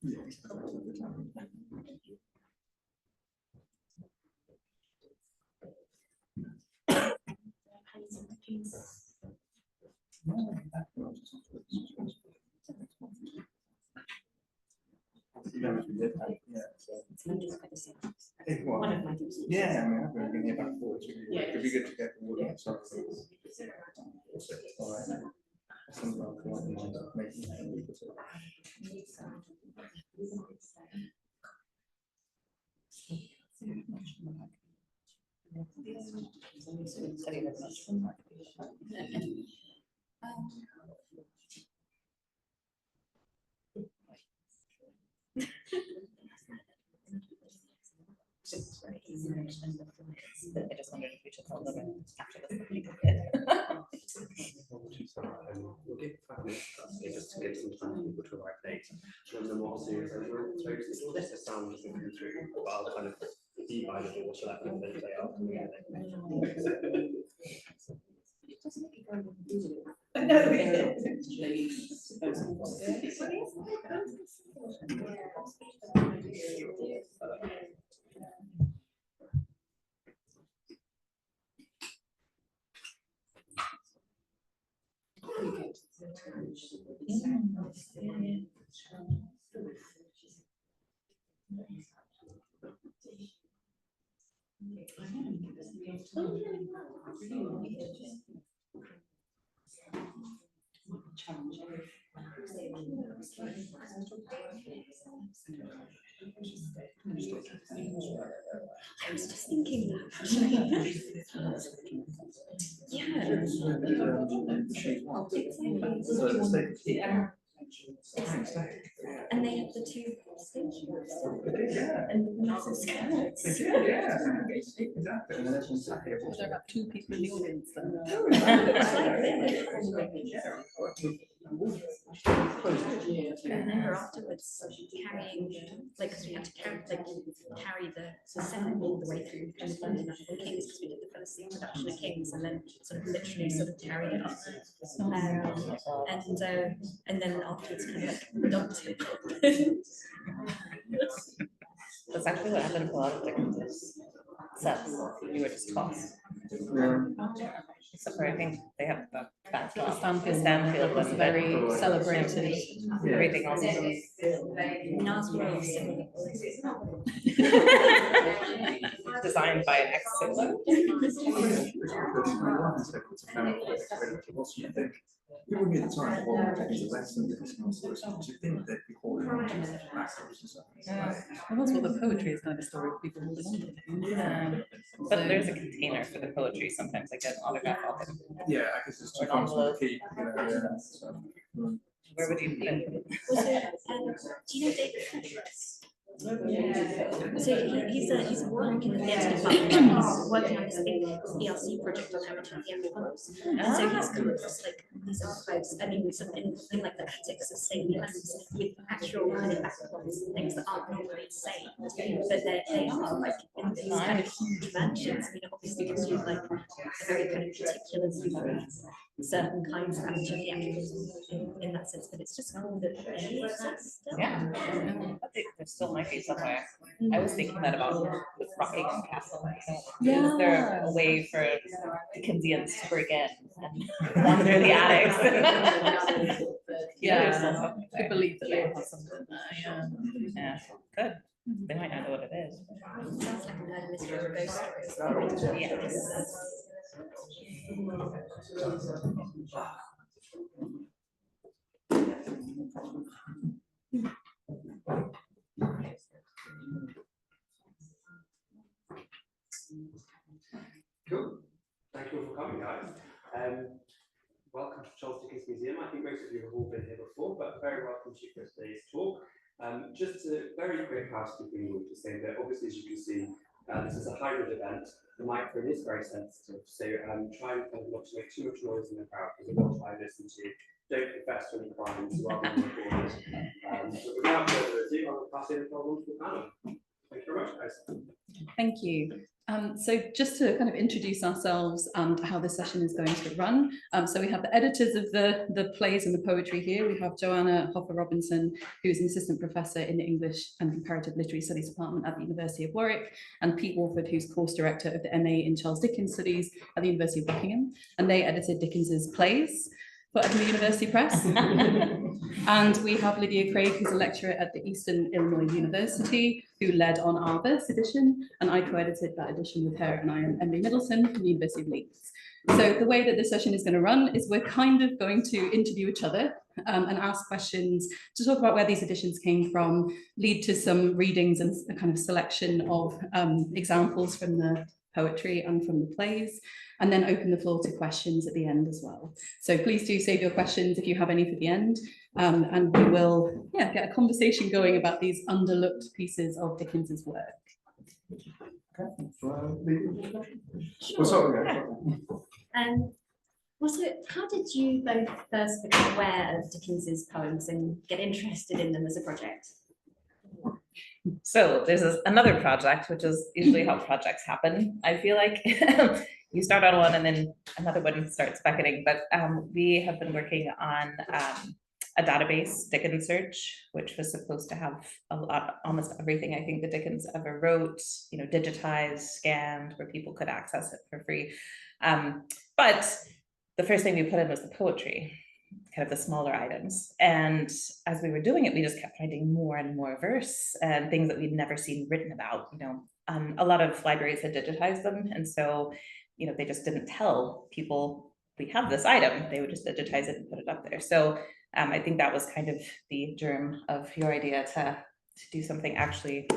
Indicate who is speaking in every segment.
Speaker 1: Yeah, I mean, I've been here about 4 years. It'd be good to get the water outside.
Speaker 2: I just wondered if we should hold them after this.
Speaker 3: We'll give 5 minutes just to give some time for people to arrive late. And then what I'll do is all this sound doesn't come through, but I'll kind of be by the door so that people don't say, oh, yeah.
Speaker 4: I was just thinking that actually. Yeah. And they have the 2 stations and massive skirts.
Speaker 1: Yeah, exactly. And then everyone's sat here.
Speaker 5: There are about 2 people in the audience.
Speaker 4: I remember afterwards carrying, like, because we had to carry the set all the way through London National Kings, because we did the first introduction of Kings, and then sort of literally sort of carried it up, and then afterwards kind of like dumped it.
Speaker 2: That's actually what happened to a lot of Dickens sets. You were just tossed. Except for I think they have the Stanfield was
Speaker 5: very celebrated.
Speaker 2: Everything else. Designed by an ex-citizen.
Speaker 1: People knew at the time what was less than this, you think they'd be holding on to backwards and stuff.
Speaker 5: Well, that's what the poetry is, kind of a story of people holding on to things.
Speaker 2: Yeah. But there's a container for the poetry. Sometimes I get an autograph of it.
Speaker 1: Yeah, I guess it's 2 times for the key.
Speaker 2: Where would you put it?
Speaker 4: Do you know Dickens? So he's working in the theatre department. He's working on this BLC project on amateur theatricals, and so he's come across like these archives. I mean, some in like the attics of St. Helens with actual kind of backlogs and things that aren't normally saved, but they are like in these kind of huge mansions. I mean, obviously because you've like a very kind of particular view of certain kinds of amateur theatricals in that sense. But it's just cool that any of that still.
Speaker 2: Yeah, I think there still might be somewhere. I was thinking that about the Rockingham Castle. Is there a way for Dickensians to break in and wander the attics?
Speaker 5: Yeah, I believe that they have something there.
Speaker 2: Yeah, good. They might not know what it is.
Speaker 4: Sounds like a murder mystery or a ghost story.
Speaker 2: Yes.
Speaker 3: Cool. Thank you all for coming, guys. Welcome to Charles Dickens Museum. I think most of you have all been here before, but very welcome to you for today's talk. Just a very quick housekeeping rule to say that obviously, as you can see, this is a hybrid event. The microphone is very sensitive, so try and not to make too much noise in the crowd because it will try and listen to you. Don't confess to any crimes rather than recording. But without further ado, I will pass in for a wonderful panel. Thank you very much, guys.
Speaker 5: Thank you. So just to kind of introduce ourselves and how this session is going to run. So we have the editors of the plays and the poetry here. We have Joanna Hoffer-Robinson, who's an assistant professor in the English and Comparative Literary Studies Department at the University of Warwick, and Pete Walford, who's course director of the MA in Charles Dickens Studies at the University of Buckingham. And they edited Dickens's plays for Edinburgh University Press. And we have Lydia Craig, who's a lecturer at the Eastern Illinois University, who led on our first edition, and I co-edited that edition with her, and I am Emily Middleton from the University of Leeds. So the way that this session is going to run is we're kind of going to interview each other and ask questions to talk about where these editions came from, lead to some readings and a kind of selection of examples from the poetry and from the plays, and then open the floor to questions at the end as well. So please do save your questions if you have any for the end, and we will get a conversation going about these underlooked pieces of Dickens's work.
Speaker 4: Also, how did you both first become aware of Dickens's poems and get interested in them as a project?
Speaker 2: So there's another project, which is usually how projects happen. I feel like you start on one and then another one starts beckoning, but we have been working on a database, Dickens Search, which was supposed to have almost everything I think that Dickens ever wrote, digitized, scanned, where people could access it for free. But the first thing we put in was the poetry, kind of the smaller items. And as we were doing it, we just kept finding more and more verse and things that we'd never seen written about. A lot of libraries had digitized them. And so, they just didn't tell people we have this item. They would just digitize it and put it up there. So I think that was kind of the germ of your idea to do something actually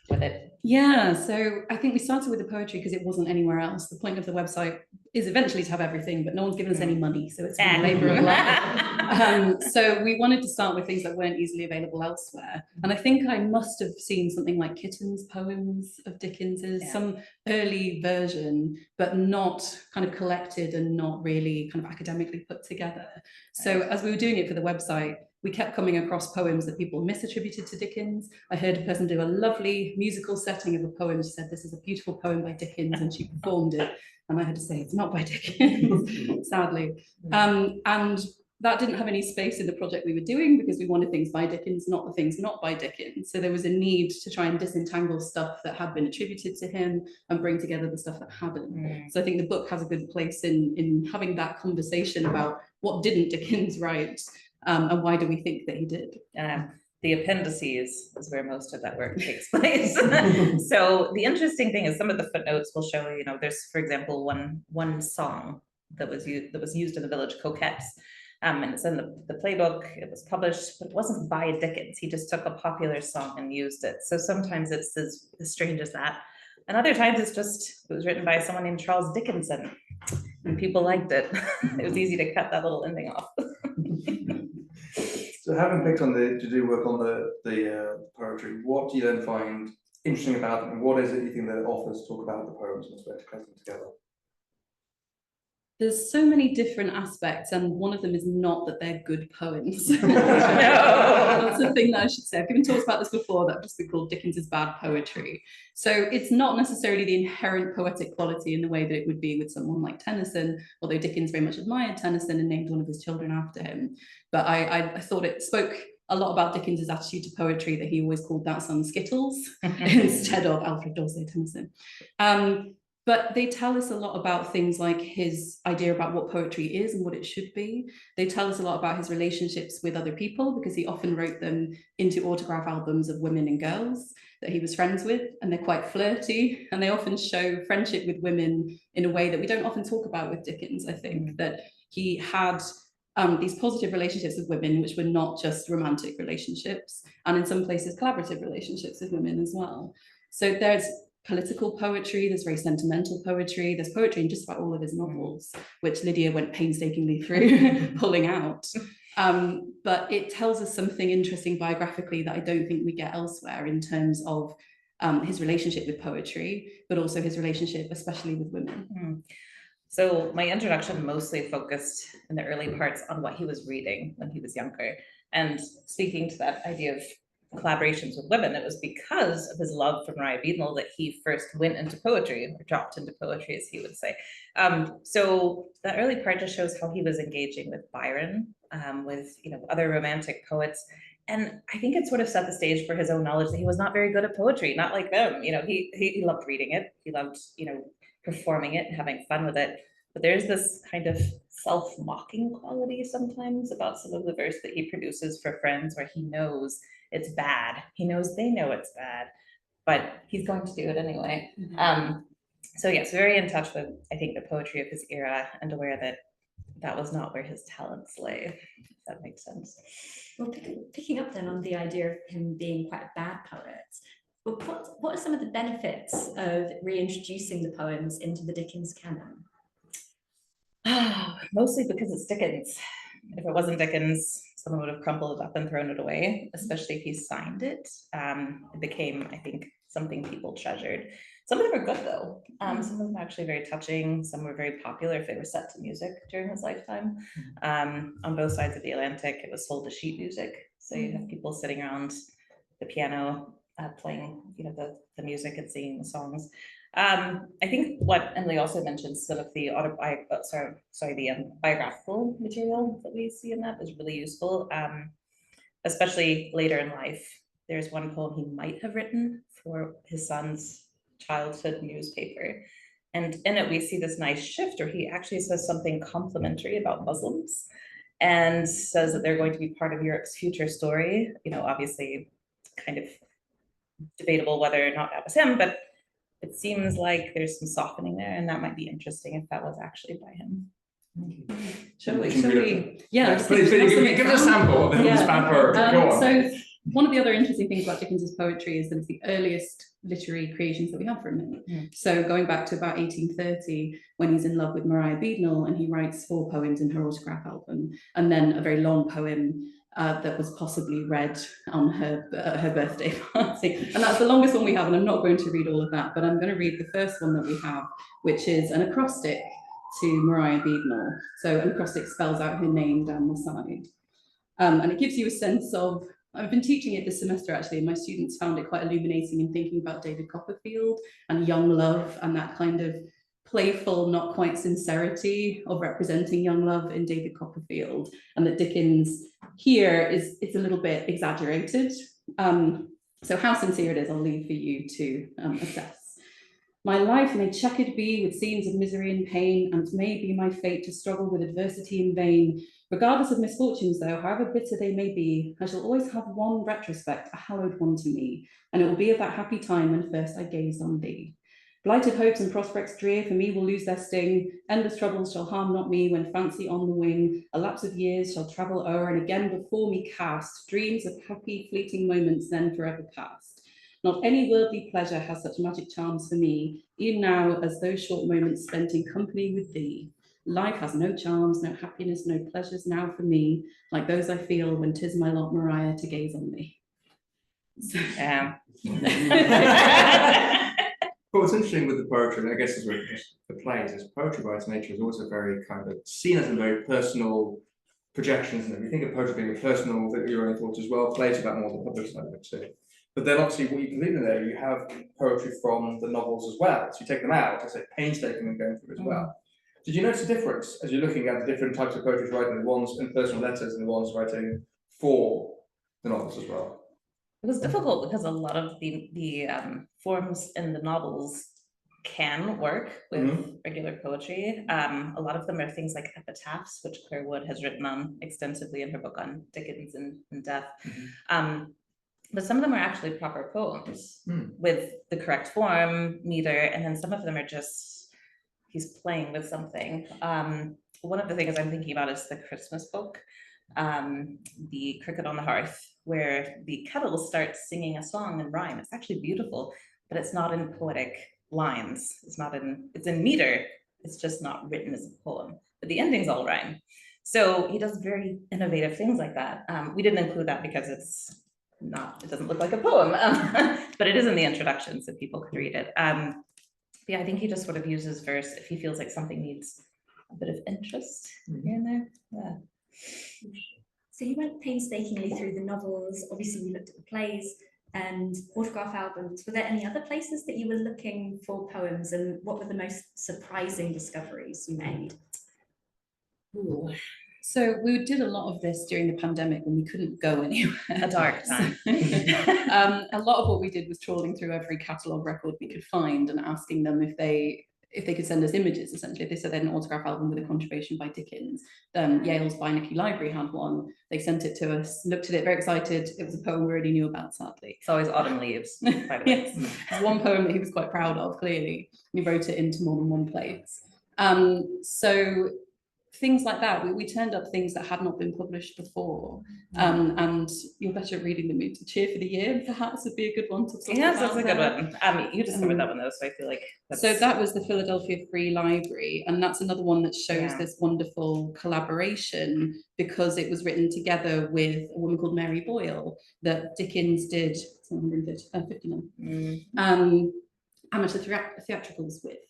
Speaker 2: with it.
Speaker 5: Yeah, so I think we started with the poetry because it wasn't anywhere else. The point of the website is eventually to have everything, but no one's given us any money, so it's a labor of love. So we wanted to start with things that weren't easily available elsewhere. And I think I must have seen something like Kitten's poems of Dickens's, some early version, but not kind of collected and not really kind of academically put together. So as we were doing it for the website, we kept coming across poems that people misattributed to Dickens. I heard a person do a lovely musical setting of a poem. She said, "This is a beautiful poem by Dickens," and she performed it. And I had to say, it's not by Dickens, sadly. And that didn't have any space in the project we were doing because we wanted things by Dickens, not the things not by Dickens. So there was a need to try and disentangle stuff that had been attributed to him and bring together the stuff that hadn't. So I think the book has a good place in having that conversation about what didn't Dickens write, and why do we think that he did?
Speaker 2: The appendices is where most of that work takes place. So the interesting thing is some of the footnotes will show, there's, for example, one song that was used in the Village Coquettes. And it's in the playbook, it was published, but it wasn't by Dickens. He just took a popular song and used it. So sometimes it's as strange as that. And other times it was written by someone named Charles Dickinson, and people liked it. It was easy to cut that little ending off.
Speaker 1: So having picked on to do work on the poetry, what do you then find interesting about them, and what is it you think that it offers to talk about the poems and to cut them together?
Speaker 5: There's so many different aspects, and one of them is not that they're good poems.
Speaker 2: No.
Speaker 5: That's the thing that I should say. I've given talks about this before that just been called Dickens's bad poetry. So it's not necessarily the inherent poetic quality in the way that it would be with someone like Tennyson, although Dickens very much admired Tennyson and named one of his children after him. But I thought it spoke a lot about Dickens's attitude to poetry that he always called that son Skittles instead of Alfred Dorsey Tennyson. But they tell us a lot about things like his idea about what poetry is and what it should be. They tell us a lot about his relationships with other people, because he often wrote them into autograph albums of women and girls that he was friends with, and they're quite flirty, and they often show friendship with women in a way that we don't often talk about with Dickens. I think that he had these positive relationships with women, which were not just romantic relationships, and in some places collaborative relationships with women as well. So there's political poetry, there's very sentimental poetry, there's poetry in just about all of his novels, which Lydia went painstakingly through pulling out. But it tells us something interesting biographically that I don't think we get elsewhere in terms of his relationship with poetry, but also his relationship, especially with women.
Speaker 2: So my introduction mostly focused in the early parts on what he was reading when he was younger. And speaking to that idea of collaborations with women, it was because of his love for Mariah Beadnell that he first went into poetry, or dropped into poetry, as he would say. So that early part just shows how he was engaging with Byron, with other romantic poets. And I think it sort of set the stage for his own knowledge that he was not very good at poetry, not like them. He loved reading it, he loved, performing it, having fun with it. But there's this kind of self-mocking quality sometimes about some of the verse that he produces for friends, where he knows it's bad. He knows they know it's bad, but he's going to do it anyway. So yes, very in touch with, I think, the poetry of his era, and aware that that was not where his talents lay, if that makes sense.
Speaker 4: Well, picking up then on the idea of him being quite a bad poet, but what are some of the benefits of reintroducing the poems into the Dickens canon?
Speaker 2: Mostly because it's Dickens. If it wasn't Dickens, someone would have crumpled it up and thrown it away, especially if he signed it. It became, I think, something people treasured. Some of them are good though. Some of them are actually very touching. Some were very popular if they were set to music during his lifetime. On both sides of the Atlantic, it was sold to sheet music. So you have people sitting around the piano playing, the music and singing the songs. I think what Emily also mentioned, some of the biographical material that we see in that is really useful, especially later in life. There's one poem he might have written for his son's childhood newspaper. And in it, we see this nice shift where he actually says something complimentary about Muslims and says that they're going to be part of Europe's future story. Obviously kind of debatable whether or not that was him, but it seems like there's some softening there, and that might be interesting if that was actually by him.
Speaker 5: Shall we? Yeah.
Speaker 6: Please, give us a sample of his bad poetry. Go on.
Speaker 5: So one of the other interesting things about Dickens's poetry is that it's the earliest literary creations that we have from him. So going back to about 1830, when he's in love with Mariah Beadnell, and he writes 4 poems in her autograph album, and then a very long poem that was possibly read on her birthday party. And that's the longest one we have, and I'm not going to read all of that, but I'm going to read the first one that we have, which is an acrostic to Mariah Beadnell. So an acrostic spells out her name down the side. And it gives you a sense of, I've been teaching it this semester actually, and my students found it quite illuminating in thinking about David Copperfield and young love, and that kind of playful, not quite sincerity of representing young love in David Copperfield, and that Dickens here it's a little bit exaggerated. So how sincere it is, I'll leave for you to assess. My life may checkered be with scenes of misery and pain, and it may be my fate to struggle with adversity in vain. Regardless of misfortunes, though, however bitter they may be, I shall always have one retrospect, a hallowed one to me, and it will be of that happy time when first I gazed on thee. Blighted hopes and prospects drear for me will lose their sting. Endless troubles shall harm not me when fancy on the wing. A lapse of years shall travel o'er and again before me cast dreams of happy fleeting moments then forever past. Not any worldly pleasure has such magic charms for me, even now as those short moments spent in company with thee. Life has no charms, no happiness, no pleasures now for me, like those I feel when 'tis my lot, Mariah, to gaze on thee.
Speaker 2: Yeah.
Speaker 1: But what's interesting with the poetry, and I guess as well as the plays, is poetry by its nature is also very kind of seen as a very personal projection, isn't it? We think of poetry being a personal, your own thoughts as well, plays about more the public side of it too. But then obviously what you can leave in there, you have poetry from the novels as well. So you take them out, I say painstaking and going through as well. Did you notice a difference as you're looking at the different types of poetry writing, the ones in personal letters and the ones writing for the novels as well?
Speaker 2: It was difficult because a lot of the forms in the novels can work with regular poetry. A lot of them are things like epitaphs, which Claire Wood has written on extensively in her book on Dickens and death. But some of them are actually proper poems with the correct form, meter, and then some of them are just, he's playing with something. One of the things I'm thinking about is the Christmas book, The Cricket on the Hearth, where the kettle starts singing a song in rhyme. It's actually beautiful, but it's not in poetic lines. It's in meter. It's just not written as a poem, but the endings all rhyme. So he does very innovative things like that. We didn't include that because it doesn't look like a poem, but it is in the introduction, so people could read it. Yeah, I think he just sort of uses verse if he feels like something needs a bit of interest here and there. Yeah.
Speaker 4: So you went painstakingly through the novels, obviously you looked at the plays and autograph albums. Were there any other places that you were looking for poems, and what were the most surprising discoveries you made?
Speaker 5: Ooh. So we did a lot of this during the pandemic when we couldn't go anywhere.
Speaker 2: A dark time.
Speaker 5: A lot of what we did was trawling through every catalogue record we could find and asking them if they could send us images, essentially. If they said they had an autograph album with a contribution by Dickens, Yale's Beinecke Library had one. They sent it to us, looked at it, very excited. It was a poem we already knew about, sadly.
Speaker 2: It's always autumn leaves, by the way.
Speaker 5: Yes, it's one poem that he was quite proud of, clearly. He wrote it into more than one place. So things like that, we turned up things that had not been published before. And you're better at reading them. To Cheer for the Year, perhaps, would be a good one to talk
Speaker 2: Yes,
Speaker 5: about.
Speaker 2: that's a good one. You discovered that one though, so I feel like
Speaker 5: so that was the Philadelphia Free Library, and that's another one that shows this wonderful collaboration, because it was written together with a woman called Mary Boyle that Dickens did 59 amateur theatricals with,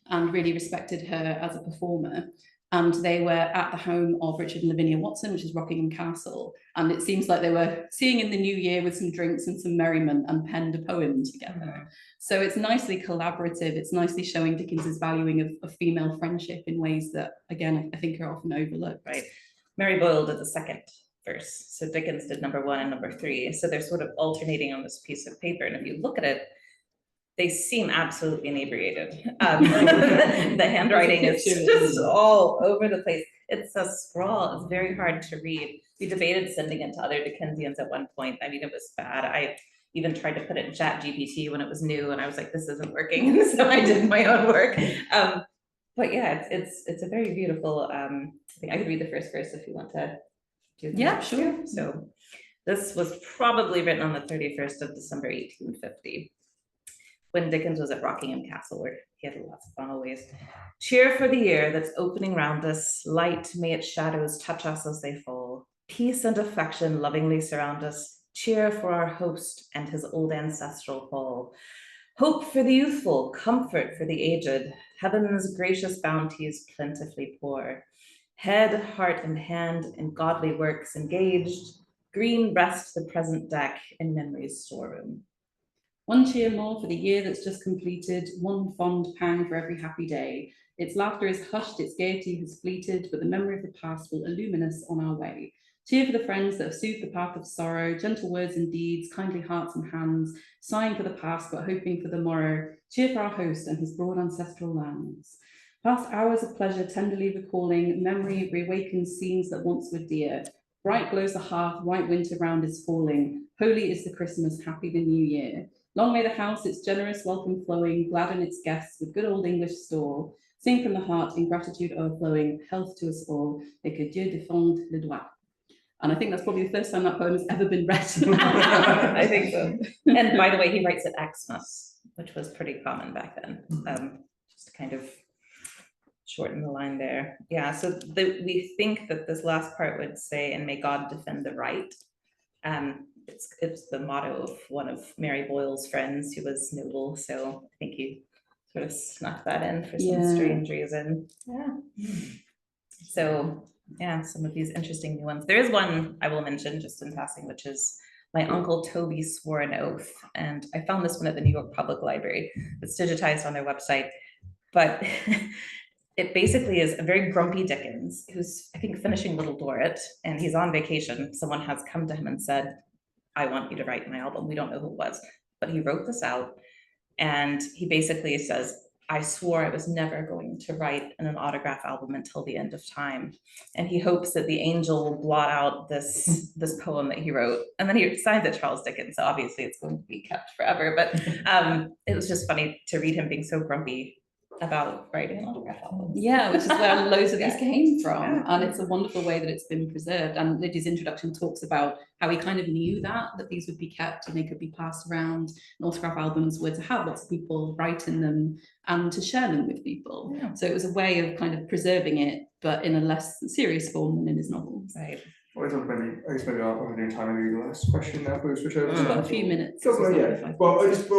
Speaker 5: and really respected her as a performer. And they were at the home of Richard and Lavinia Watson, which is Rockingham Castle. And it seems like they were seeing in the new year with some drinks and some merriment and penned a poem together. So it's nicely collaborative. It's nicely showing Dickens's valuing of female friendship in ways that, again, I think are often overlooked.
Speaker 2: Right. Mary Boyle did the second verse. So Dickens did number 1 and number 3. So they're sort of alternating on this piece of paper. And if you look at it, they seem absolutely inebriated. The handwriting is just all over the place. It's a scrawl. It's very hard to read. We debated sending it to other Dickensians at one point. I mean, it was bad. I even tried to put it in ChatGPT when it was new, and I was like, this isn't working. So I did my own work. But yeah, it's a very beautiful thing. I could read the first verse if you want to do that.
Speaker 5: Yeah, sure.
Speaker 2: So this was probably written on the 31st of December, 1850. When Dickens was at Rockingham Castle, where he had lots of fun always. Cheer for the year that's opening round us, light may its shadows touch us as they fall. Peace and affection lovingly surround us. Cheer for our host and his old ancestral hall. Hope for the youthful, comfort for the aged. Heaven's gracious bounties plentifully pour. Head, heart, and hand in godly works engaged. Green rest the present deck in memory's storeroom.
Speaker 5: One cheer more for the year that's just completed, one fond pang for every happy day. Its laughter is hushed, its gaiety has fleeted, but the memory of the past will illumine us on our way. Cheer for the friends that have soothed the path of sorrow, gentle words and deeds, kindly hearts and hands, sighing for the past but hoping for the morrow. Cheer for our host and his broad ancestral lands. Past hours of pleasure tenderly recalling, memory reawakens scenes that once were dear. Bright glows the hearth, white winter round is falling. Holy is the Christmas, happy the new year. Long may the house, its generous welcome flowing, gladden its guests with good old English store. Sing from the heart in gratitude overflowing, health to us all, et que Dieu défende le droit. And I think that's probably the first time that poem has ever been read.
Speaker 2: I think so. And by the way, he writes it Xmas, which was pretty common back then. Just to kind of shorten the line there. Yeah, so we think that this last part would say, and may God defend the right. It's the motto of one of Mary Boyle's friends who was noble, so I think he sort of snuck that in for some strange reason. Yeah. So yeah, some of these interesting new ones. There is one I will mention just in passing, which is my Uncle Toby Swore an Oath, and I found this one at the New York Public Library. It's digitized on their website, but it basically is a very grumpy Dickens who's, I think, finishing Little Dorrit, and he's on vacation. Someone has come to him and said, I want you to write my album. We don't know who it was, but he wrote this out. And he basically says, I swore I was never going to write an autograph album until the end of time. And he hopes that the angel will blot out this poem that he wrote. And then he signs it Charles Dickens. So obviously it's going to be kept forever. But it was just funny to read him being so grumpy about writing an autograph album.
Speaker 5: Yeah, which is where loads of these came from. And it's a wonderful way that it's been preserved. And Lydia's introduction talks about how he kind of knew that these would be kept and they could be passed around. And autograph albums were to have lots of people write in them and to share them with people. Yeah. So it was a way of kind of preserving it, but in a less serious form than in his novels.
Speaker 2: Right.
Speaker 1: I guess maybe I'll do time maybe the last question now before we switch over.
Speaker 5: We've got a few minutes.
Speaker 1: Yeah. Well,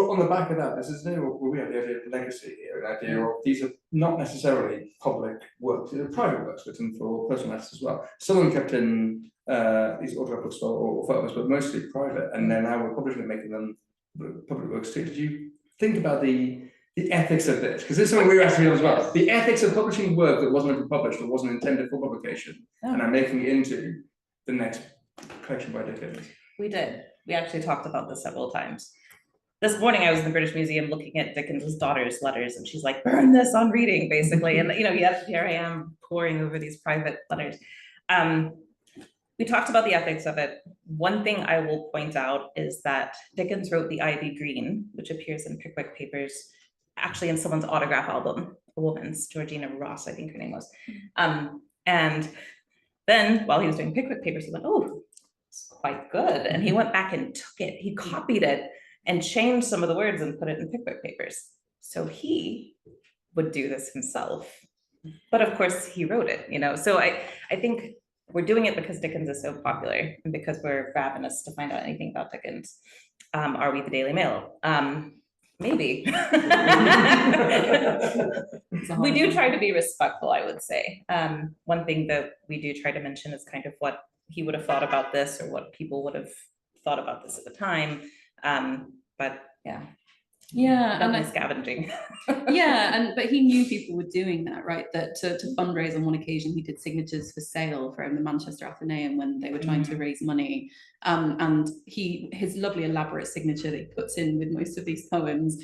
Speaker 1: on the back of that, this is we have the idea of legacy here, an idea of these are not necessarily public works, these are private works written for personal use as well. Some of them kept in these autograph books or photo books, but mostly private, and then now we're publishing and making them public works too. Did you think about the ethics of this? Because this is something we were asking as well. The ethics of publishing work that wasn't meant to be published or wasn't intended for publication, and I'm making it into the next collection by Dickens.
Speaker 2: We did. We actually talked about this several times. This morning, I was in the British Museum looking at Dickens's daughter's letters, and she's like, "Burn this on reading," basically. And yes, here I am poring over these private letters. We talked about the ethics of it. One thing I will point out is that Dickens wrote the Ivy Green, which appears in Pickwick Papers, actually in someone's autograph album, a woman's, Georgina Ross, I think her name was. And then while he was doing Pickwick Papers, he went, "Oh, it's quite good." And he went back and took it, he copied it and changed some of the words and put it in Pickwick Papers. So he would do this himself. But of course he wrote it, So I think we're doing it because Dickens is so popular and because we're ravenous to find out anything about Dickens. Are we the Daily Mail? Maybe. We do try to be respectful, I would say. One thing that we do try to mention is kind of what he would have thought about this or what people would have thought about this at the time. But yeah.
Speaker 5: Yeah, and
Speaker 2: scavenging.
Speaker 5: But he knew people were doing that, right? That to fundraise, on one occasion he did signatures for sale from the Manchester Athenaeum when they were trying to raise money, and his lovely elaborate signature that he puts in with most of these poems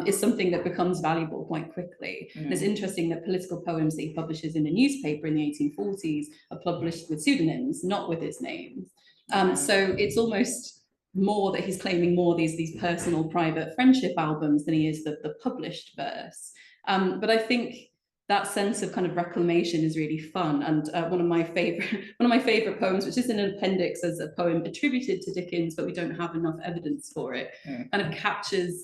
Speaker 5: is something that becomes valuable quite quickly. And it's interesting that political poems that he publishes in a newspaper in the 1840s are published with pseudonyms, not with his name. So it's almost more that he's claiming more these personal private friendship albums than he is the published verse. But I think that sense of kind of reclamation is really fun. And one of my favorite poems, which is in an appendix as a poem attributed to Dickens, but we don't have enough evidence for it, kind of captures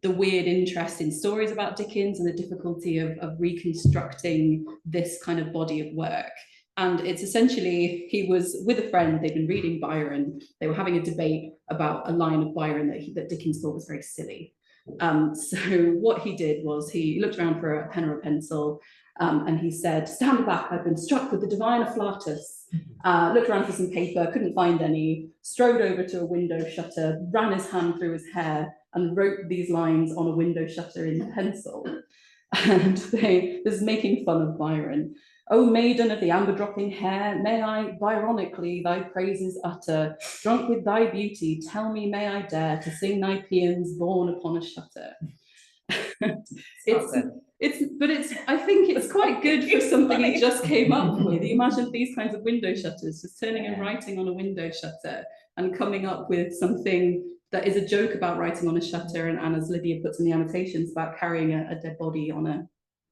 Speaker 5: the weird interest in stories about Dickens and the difficulty of reconstructing this kind of body of work. And it's essentially, he was with a friend, they'd been reading Byron, they were having a debate about a line of Byron that Dickens thought was very silly. So what he did was he looked around for a pen or a pencil, and he said, "Stand back, I've been struck with the divine afflatus." Looked around for some paper, couldn't find any, strode over to a window shutter, ran his hand through his hair, and wrote these lines on a window shutter in pencil. And this is making fun of Byron. "O maiden of the amber-dropping hair, may I, Byronically, thy praises utter? Drunk with thy beauty, tell me, may I dare to sing thy paeans born upon a shutter?" I think it's quite good for something he just came up with. You imagine these kinds of window shutters, just turning and writing on a window shutter and coming up with something that is a joke about writing on a shutter, and as Lydia puts in the annotations, about carrying a dead body on a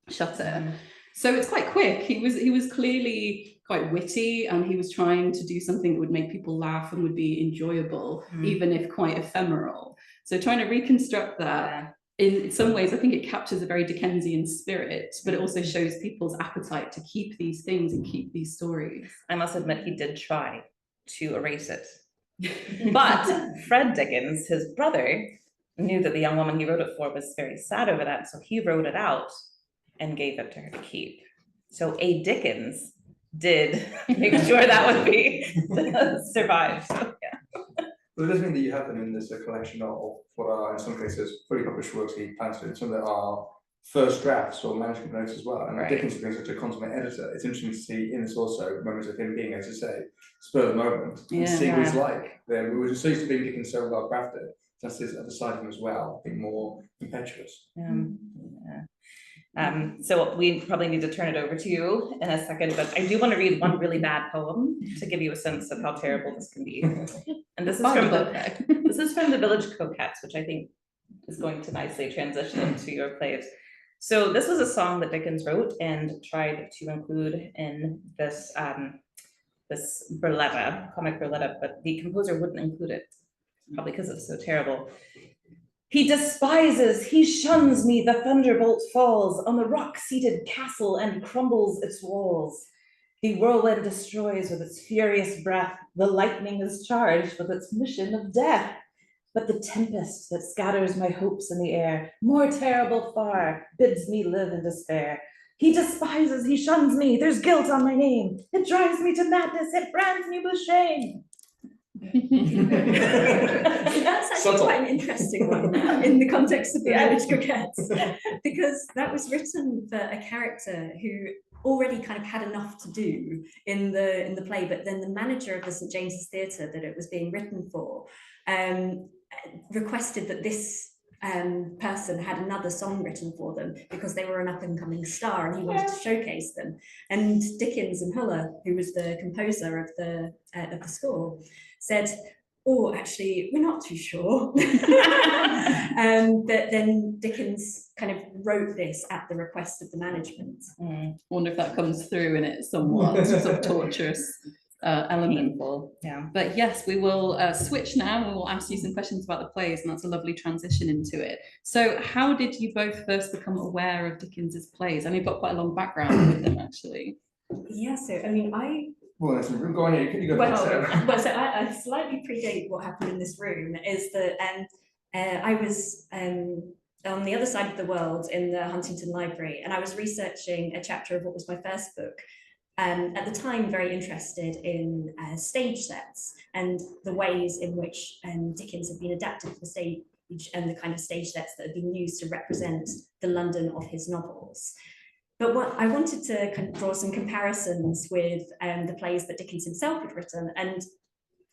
Speaker 5: shutter. So it's quite quick. He was clearly quite witty, and he was trying to do something that would make people laugh and would be enjoyable, even if quite ephemeral. So trying to reconstruct that, in some ways, I think it captures a very Dickensian spirit, but it also shows people's appetite to keep these things and keep these stories.
Speaker 2: I must admit, he did try to erase it. But Fred Dickens, his brother, knew that the young woman he wrote it for was very sad over that, so he wrote it out and gave it to her to keep. So A. Dickens did make sure that would be survived. So,
Speaker 1: Well, it does mean that you have them in this collection of what are, in some cases, fully published works he plans to, and some that are first drafts or manuscript notes as well. And Dickens being such a consummate editor, it's interesting to see in this also moments of him being, as you say, spur of the moment, and seeing what he's like. We were so used to being Dickens so well crafted. That's his other side of him as well, being more impetuous.
Speaker 2: So we probably need to turn it over to you in a second, but I do want to read one really bad poem to give you a sense of how terrible this can be. And this is from the Village Coquettes, which I think is going to nicely transition into your plays. So this was a song that Dickens wrote and tried to include in this this burletta, comic burletta, but the composer wouldn't include it, probably because it's so terrible. "He despises, he shuns me, the thunderbolt falls on the rock-seated castle and crumbles its walls. The whirlwind destroys with its furious breath, the lightning is charged with its mission of death. But the tempest that scatters my hopes in the air, more terrible far, bids me live in despair.
Speaker 7: He despises, he shuns me, there's guilt on my name. It drives me to madness, it brands me with shame.
Speaker 4: That's actually quite an interesting one in the context of the Village Coquettes, because that was written for a character who already kind of had enough to do in the play, but then the manager of the St James's Theatre that it was being written for requested that this person had another song written for them because they were an up-and-coming star and he wanted to showcase them. And Dickens and Huller, who was the composer of the score, said, "Oh, actually, we're not too sure." But then Dickens kind of wrote this at the request of the management.
Speaker 5: I wonder if that comes through in it somewhat, sort of torturous element.
Speaker 2: Painful, yeah.
Speaker 5: But yes, we will switch now. We will ask you some questions about the plays, and that's a lovely transition into it. So how did you both first become aware of Dickens's plays? I know you've got quite a long background with them, actually.
Speaker 4: Yeah, so I mean,
Speaker 1: Well, there's some room. Go on, you go
Speaker 4: well,
Speaker 1: first.
Speaker 4: so I slightly predate what happened in this room. Is that I was on the other side of the world in the Huntington Library, and I was researching a chapter of what was my first book. At the time, very interested in stage sets and the ways in which Dickens had been adapted for the stage and the kind of stage sets that had been used to represent the London of his novels. But what I wanted to kind of draw some comparisons with the plays that Dickens himself had written, and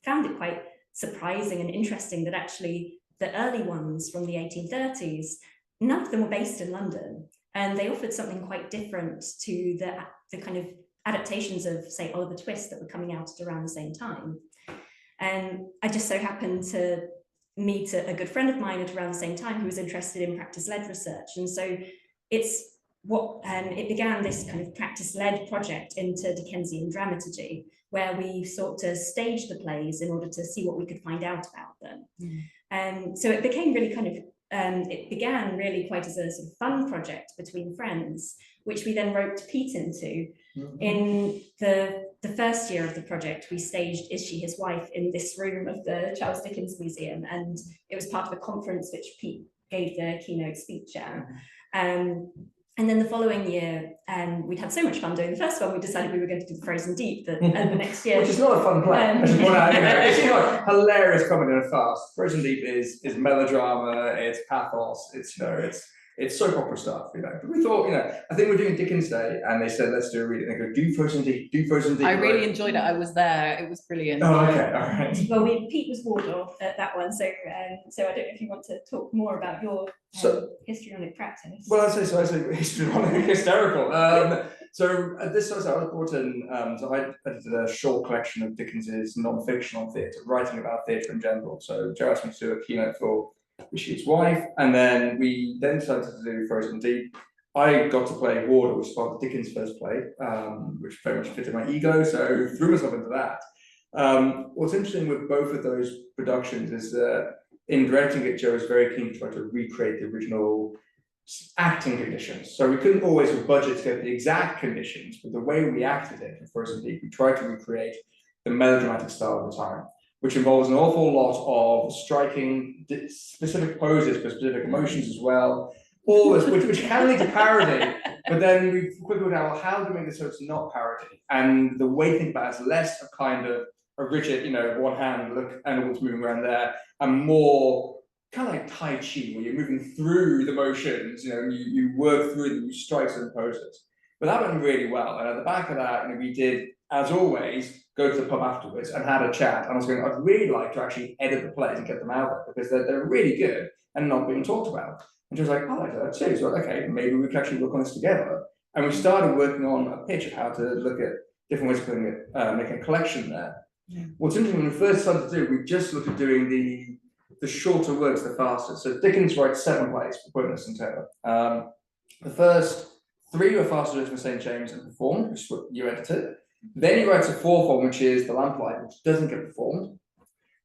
Speaker 4: found it quite surprising and interesting that actually the early ones from the 1830s, none of them were based in London, and they offered something quite different to the kind of adaptations of, say, Oliver Twist that were coming out at around the same time. And I just so happened to meet a good friend of mine at around the same time who was interested in practice-led research. And so it began this kind of practice-led project into Dickensian dramaturgy, where we sought to stage the plays in order to see what we could find out about them. So it became really kind of, it began really quite as a sort of fun project between friends, which we then roped Pete into. In the first year of the project, we staged Is She His Wife in this room of the Charles Dickens Museum, and it was part of a conference which Pete gave the keynote speech at. And then the following year, we'd had so much fun doing the first one, we decided we were going to do Frozen Deep the next year.
Speaker 1: Which is not a fun play. I should point out, it's like hilarious comedy and fast. Frozen Deep is melodrama, it's pathos, it's soap opera stuff, But we thought, I think we're doing Dickens Day, and they said, let's do a reading. They go, do Frozen Deep, do Frozen Deep.
Speaker 5: I really enjoyed it. I was there. It was brilliant.
Speaker 1: Oh, okay, all right.
Speaker 4: Well, Pete was Waldorf at that one, so I don't know if you want to talk more about your histrionic practice.
Speaker 1: Well, I say histrionic, hysterical. So at this time, I was brought in, so I edited a short collection of Dickens's non-fiction on theatre, writing about theatre in general. So Joe asked me to do a keynote for Is She His Wife, and then we decided to do Frozen Deep. I got to play Warder, which was Dickens' first play, which very much fitted my ego, so threw myself into that. What's interesting with both of those productions is that in directing it, Joe was very keen to try to recreate the original acting conditions. So we couldn't always with budget to get the exact conditions, but the way we acted it in Frozen Deep, we tried to recreate the melodramatic style of the time, which involves an awful lot of striking specific poses for specific emotions as well. All this, which can lead to parody, but then we quickly worked out, well, how do we make this so it's not parody? And the way to think about it is less a kind of a rigid, one hand look and what's moving around there, and more kind of like Tai Chi, where you're moving through the motions, you work through them, you strike certain poses. But that went really well. And at the back of that, we did, as always, go to the pub afterwards and had a chat. And I was going, I'd really like to actually edit the plays and get them out there because they're really good and not being talked about. And she was like, I like that too. So okay, maybe we could actually work on this together. And we started working on a pitch of how to look at different ways of putting it, making a collection there. Yeah. What's interesting, when we first started to do, we just looked at doing the shorter works, the faster. So Dickens writes 7 plays for Pointless and Taylor. The first 3 were faster written for St. James and performed, which is what you edited. Then he writes a 4th one, which is The Lamplight, which doesn't get performed.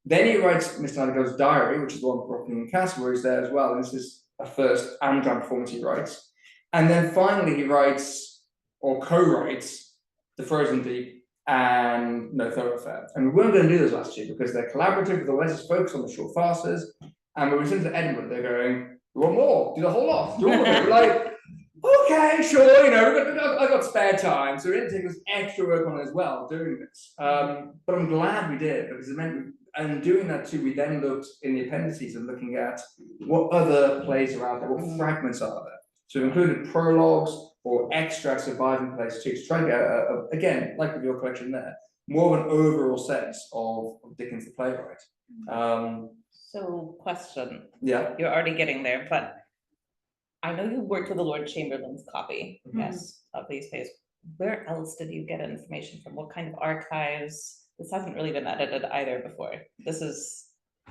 Speaker 1: Then he writes Mr. Nightingale's Diary, which is the one for Rockingham Castle, where he's there as well. And this is a first and grand performance he writes. And then finally he writes, or co-writes, The Frozen Deep and No Thoroughfare. And we weren't going to do this last year because they're collaborative with the Wes's focus on the short fasters. And when we sent to Edinburgh, they're going, we want more, do the whole lot, do all of it. We're like, okay, sure, I got spare time, so it didn't take us extra work on it as well doing this. But I'm glad we did, because it meant, and doing that too, we then looked in the appendices and looking at what other plays are out there, what fragments are there. So we included prologues or extracts of Vive in plays too, to try and get, again, like with your collection there, more of an overall sense of Dickens the playwright.
Speaker 2: So question,
Speaker 1: Yeah.
Speaker 2: you're already getting there, but I know you worked with the Lord Chamberlain's copy, yes, of these plays. Where else did you get information from? What kind of archives? This hasn't really been edited either before. This is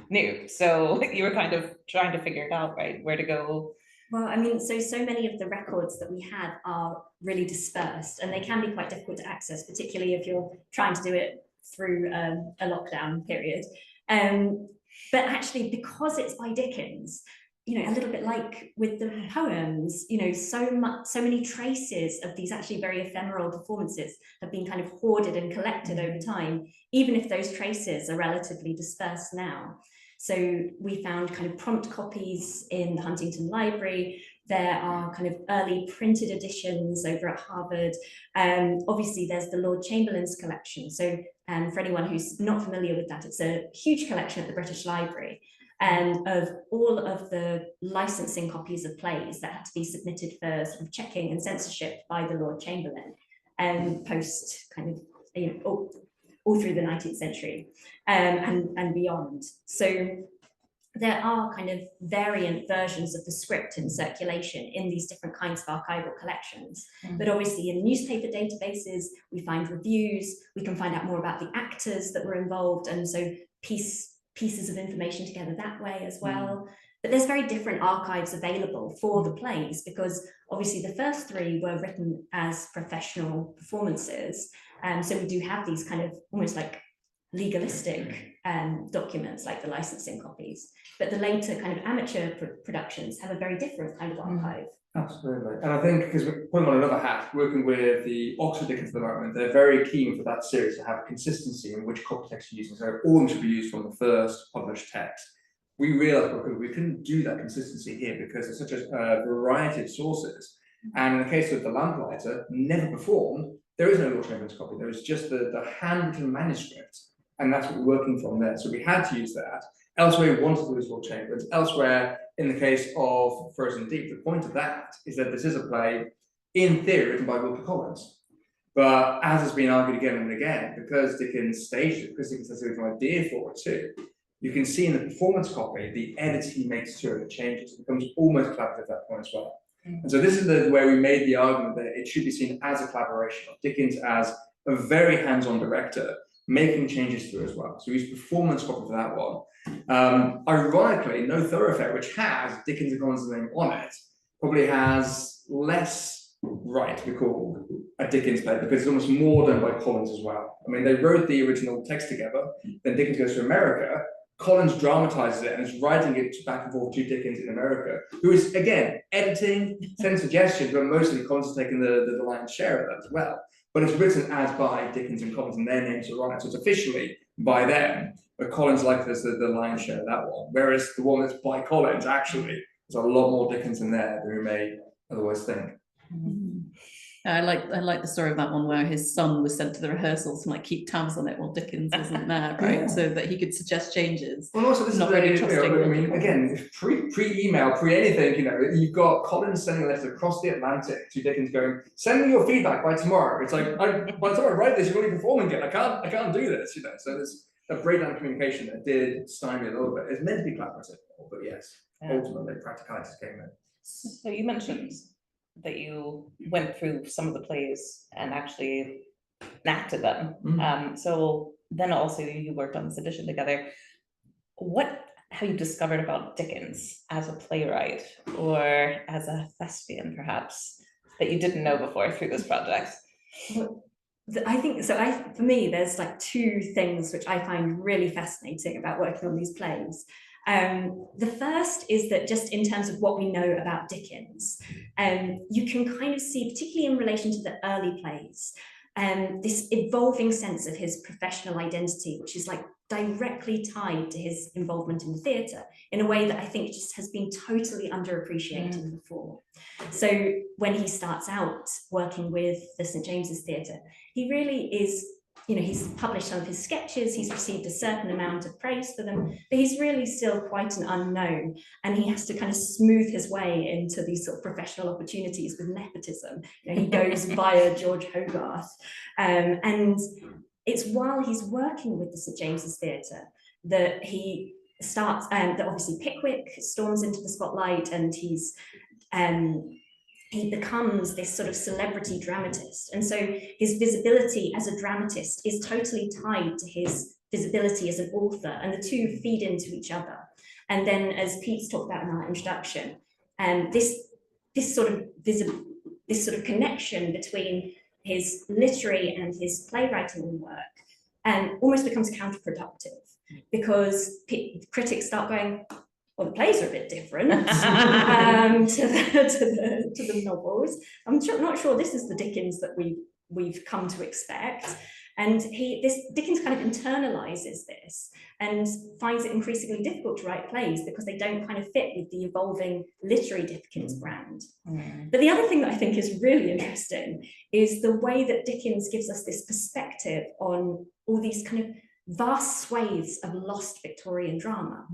Speaker 2: new. So you were kind of trying to figure it out, right? Where to go.
Speaker 4: Well, I mean, so many of the records that we had are really dispersed, and they can be quite difficult to access, particularly if you're trying to do it through a lockdown period. But actually, because it's by Dickens, a little bit like with the poems, so many traces of these actually very ephemeral performances have been kind of hoarded and collected over time, even if those traces are relatively dispersed now. So we found kind of prompt copies in the Huntington Library. There are kind of early printed editions over at Harvard. Obviously, there's the Lord Chamberlain's collection. So for anyone who's not familiar with that, it's a huge collection at the British Library of all of the licensing copies of plays that had to be submitted for sort of checking and censorship by the Lord Chamberlain post kind of, all through the 19th century and beyond. So there are kind of variant versions of the script in circulation in these different kinds of archival collections. But obviously in newspaper databases, we find reviews, we can find out more about the actors that were involved, and so pieces of information together that way as well. But there's very different archives available for the plays, because obviously the first three were written as professional performances. So we do have these kind of almost like legalistic documents like the licensing copies. But the later kind of amateur productions have a very different kind of archive.
Speaker 1: Absolutely. And I think, because we're putting on another hat, working with the Oxford Dickens at the moment, they're very keen for that series to have consistency in which copy text you're using. So all of them should be used from the first published text. We realized we couldn't do that consistency here because there's such a variety of sources. And in the case of The Lamplighter, never performed, there is no Lord Chamberlain's copy. There is just the handwritten manuscript. And that's what we're working from there. So we had to use that. Elsewhere, we wanted to use Lord Chamberlain's. Elsewhere, in the case of Frozen Deep, the point of that is that this is a play, in theory, written by Wilkie Collins. But as has been argued again and again, because Dickens staged it, because Dickens has a different idea for it too, you can see in the performance copy, the edits he makes to it, the changes, it becomes almost collaborative at that point as well. And so this is where we made the argument that it should be seen as a collaboration of Dickens as a very hands-on director, making changes to it as well. So we used performance copy for that one. Ironically, No Thoroughfare, which has Dickens and Collins' name on it, probably has less right to be called a Dickens play because it's almost more done by Collins as well. I mean, they wrote the original text together, then Dickens goes to America, Collins dramatizes it and is writing it back and forth to Dickens in America, who is, again, editing, sending suggestions, but mostly Collins is taking the lion's share of that as well. But it's written as by Dickens and Collins, and their names are on it, so it's officially by them. But Collins liked this, the lion's share of that one. Whereas the one that's by Collins, actually, there's a lot more Dickens in there than we may otherwise think.
Speaker 5: I like the story of that one where his son was sent to the rehearsals to keep tabs on it while Dickens isn't there, right? Yeah. So that he could suggest changes.
Speaker 1: Well, also this is really trusting. I mean, again, pre-email, pre-anything, you've got Collins sending letters across the Atlantic to Dickens going, send me your feedback by tomorrow. It's like, by the time I write this, you're already performing it. I can't do this, So there's a breakdown of communication that did stymie a little bit. It's meant to be collaborative, but yes, ultimately practicalities came in.
Speaker 2: So you mentioned that you went through some of the plays and actually enacted them. So then also you worked on this edition together. What have you discovered about Dickens as a playwright or as a thespian, perhaps, that you didn't know before through this project?
Speaker 4: I think so. For me, there's two things which I find really fascinating about working on these plays. The first is that just in terms of what we know about Dickens, you can kind of see, particularly in relation to the early plays, this evolving sense of his professional identity, which is directly tied to his involvement in the theatre in a way that I think just has been totally underappreciated before. So when he starts out working with the St James's Theatre, he really is, you know, he's published some of his sketches, he's received a certain amount of praise for them, but he's really still quite an unknown, and he has to kind of smooth his way into these sort of professional opportunities with nepotism. You know, he goes via George Hogarth, and it's while he's working with the St James's Theatre that he starts, that obviously Pickwick storms into the spotlight, and he becomes this sort of celebrity dramatist. And so his visibility as a dramatist is totally tied to his visibility as an author, and the two feed into each other. And then, as Pete's talked about in our introduction, this sort of connection between his literary and his playwriting work almost becomes counterproductive, because critics start going, well, the plays are a bit different to the novels. I'm not sure this is the Dickens that we've come to expect. And Dickens kind of internalizes this and finds it increasingly difficult to write plays because they don't kind of fit with the evolving literary Dickens brand. But the other thing that I think is really interesting is the way that Dickens gives us this perspective on all these kind of vast swathes of lost Victorian drama.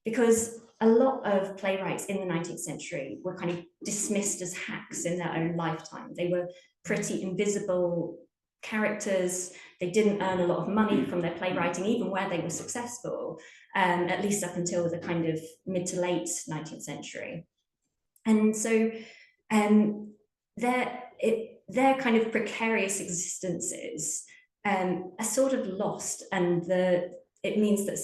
Speaker 4: Because a lot of playwrights in the 19th century were kind of dismissed as hacks in their own lifetime. They were pretty invisible characters. They didn't earn a lot of money from their playwriting, even where they were successful, at least up until the kind of mid to late 19th century. And so their kind of precarious existences are sort of lost, and it means that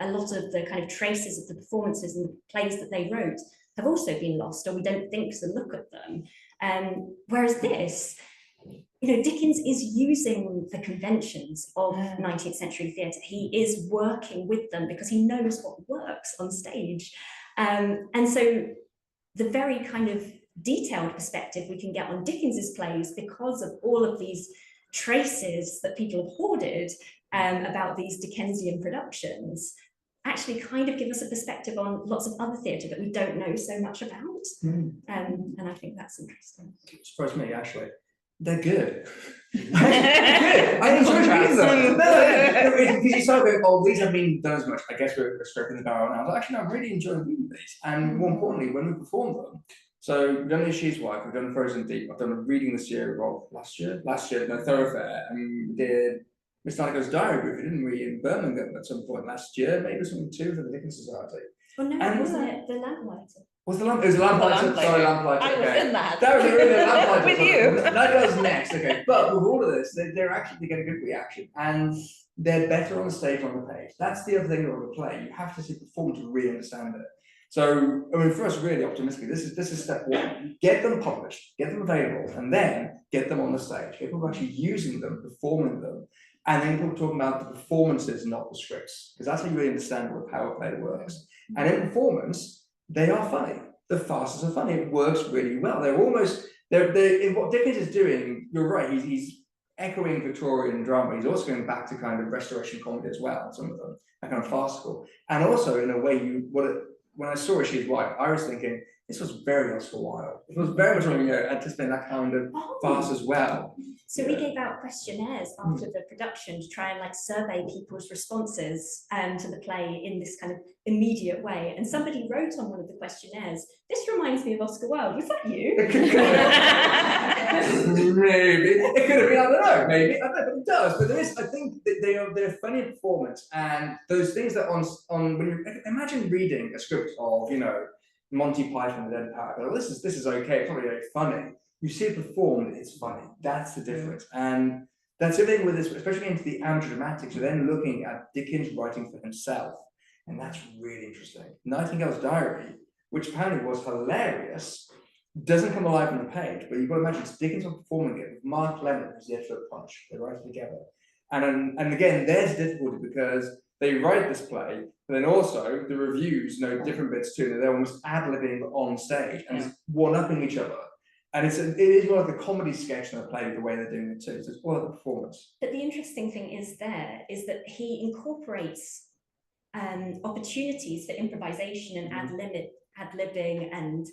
Speaker 4: a lot of the kind of traces of the performances and the plays that they wrote have also been lost, or we don't think to look at them. Whereas this, you know, Dickens is using the conventions of 19th century theatre. He is working with them because he knows what works on stage. And so the very kind of detailed perspective we can get on Dickens's plays, because of all of these traces that people have hoarded about these Dickensian productions, actually kind of give us a perspective on lots of other theatre that we don't know so much about. And I think that's interesting.
Speaker 1: Surprised me, actually. They're good. Good. I enjoy reading them. Because you start going, oh, these haven't been done as much. I guess we're scraping the barrel now. But actually, no, I really enjoy reading these. And more importantly, when we perform them. So we've done the She's Wife, we've done Frozen Deep, I've done a reading this year of last year, no, Thoroughfare, and we did Miss Nightingale's Diary Group, didn't we, in Birmingham at some point last year, maybe something too for the Dickens Society.
Speaker 4: Oh no, wasn't it the Lamplighter?
Speaker 1: It was the Lamplighter. Sorry, Lamplighter.
Speaker 2: I was in that.
Speaker 1: That was really the Lamplighter.
Speaker 2: With you.
Speaker 1: That goes next, okay. But with all of this, they're actually getting a good reaction, and they're better on the stage than on the page. That's the other thing about the play. You have to see perform to really understand it. So, I mean, for us, really optimistically, this is step one. Get them published, get them available, and then get them on the stage. Get people actually using them, performing them, and then people talking about the performances, not the scripts, because that's how you really understand how a power play works. And in performance, they are funny. The farces are funny. It works really well. They're in what Dickens is doing. You're right. He's echoing Victorian drama. He's also going back to kind of Restoration comedy as well. Some of them are kind of farcical, and also in a way, when I saw She's Wife, I was thinking this was very Oscar Wilde. It was very much anticipating that kind of farce as well.
Speaker 4: So we gave out questionnaires after the production to try and like survey people's responses to the play in this kind of immediate way. And somebody wrote on one of the questionnaires, "This reminds me of Oscar Wilde." Was that you?
Speaker 1: Maybe it could have been. I don't know. Maybe I don't know, but it does. But there is. I think that they're funny in performance, and those things that on when you imagine reading a script of Monty Python, the Dead Parrot. Well, this is okay. It's not really very funny. You see it performed, it's funny. That's the difference. And that's the thing with this, especially into the amateur dramatics. You're then looking at Dickens writing for himself, and that's really interesting. Nightingale's Diary, which apparently was hilarious, doesn't come alive on the page, but you've got to imagine it's Dickens performing it with Mark Lemmon as the editor of Punch. They write it together. And again, there's difficulty because they write this play, but then also the reviews know different bits too. They're almost ad-libbing on stage and just one-upping each other. And it is more like a comedy sketch than a play, the way they're doing it too. So it's more like a performance.
Speaker 4: But the interesting thing is that he incorporates opportunities for improvisation and ad-libbing and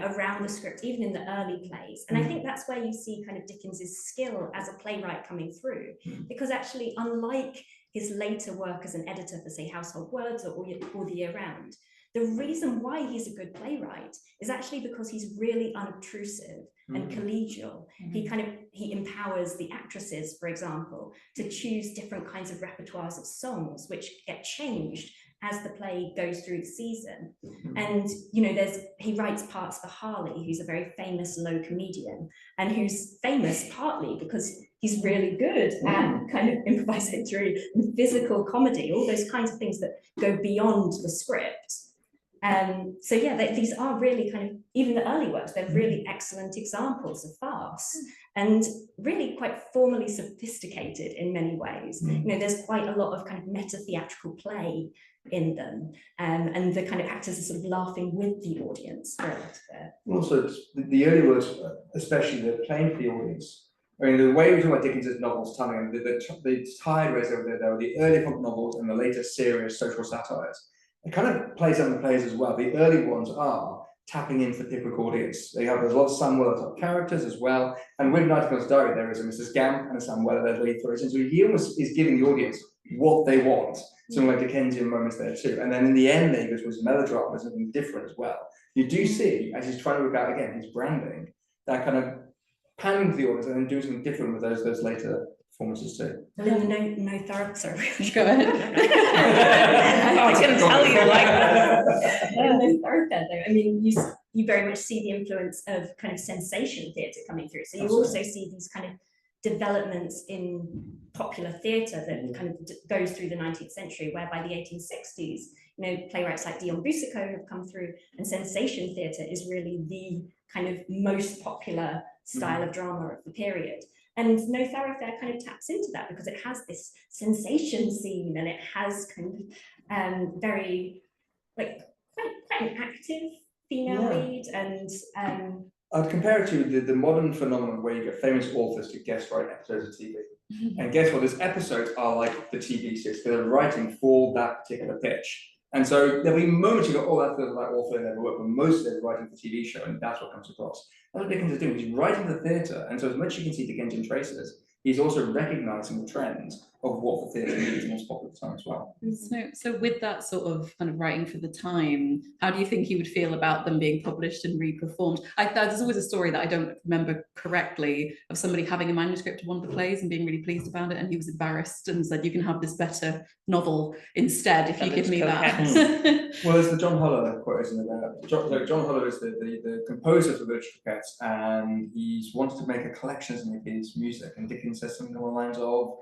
Speaker 4: around the script, even in the early plays. And I think that's where you see kind of Dickens's skill as a playwright coming through, because actually, unlike his later work as an editor for, say, Household Words or The Year Round, the reason why he's a good playwright is actually because he's really unobtrusive and collegial. He empowers the actresses, for example, to choose different kinds of repertoires of songs, which get changed as the play goes through the season. And he writes parts for Harley, who's a very famous low comedian, and who's famous partly because he's really good at kind of improvisatory and physical comedy, all those kinds of things that go beyond the script. So yeah, these are really kind of, even the early works, they're really excellent examples of farce and really quite formally sophisticated in many ways. There's quite a lot of kind of meta-theatrical play in them, and the kind of actors are sort of laughing with the audience.
Speaker 1: Also, the early works, especially, they're playing for the audience. I mean, the way we talk about Dickens's novels, telling the tide race over there were the early pop novels and the later serious social satires. It kind of plays out in the plays as well. The early ones are tapping into the Pickwick audience. There's a lot of Sam Weller type characters as well. And with Nightingale's Diary, there is a Mrs. Gamp and a Sam Weller there where he throws in. So he almost is giving the audience what they want. Some like Dickensian moments there too. And then in the end, he goes with melodrama, something different as well. You do see, as he's trying to work out again his branding, that kind of panning to the audience and then doing something different with those later performances too.
Speaker 4: Well, in the No Thoroughfare, sorry.
Speaker 5: Go ahead.
Speaker 2: I can tell you like that.
Speaker 4: In No Thoroughfare, though, I mean, you very much see the influence of kind of sensation theatre coming through. So you also see these kind of developments in popular theatre that kind of goes through the 19th century, where by the 1860s, playwrights like Dion Boucicault have come through, and sensation theatre is really the kind of most popular style of drama of the period. And No Thoroughfare kind of taps into that because it has this sensation scene, and it has kind of very quite an active female lead, and
Speaker 1: I'd compare it to the modern phenomenon where you get famous authors to guest write episodes of TV. And guess what? These episodes are like the TV series. They're writing for that particular pitch. And so there'll be moments you go, oh, that feels like author in their work, but most of them are writing for TV show, and that's what comes across. That's what Dickens is doing. He's writing the theatre, and so as much as you can see Dickensian traces, he's also recognising the trends of what the theatre needs and what's popular at the time as well.
Speaker 5: So with that sort of kind of writing for the time, how do you think he would feel about them being published and re-performed? There's always a story that I don't remember correctly of somebody having a manuscript of one of the plays and being really pleased about it, and he was embarrassed and said, you can have this better novel instead if you give me that.
Speaker 1: Well, there's the John Hollow quote, isn't it? John Hollow is the composer for Village Coquettes, and he's wanted to make a collection of his music, and Dickens says something along the lines of,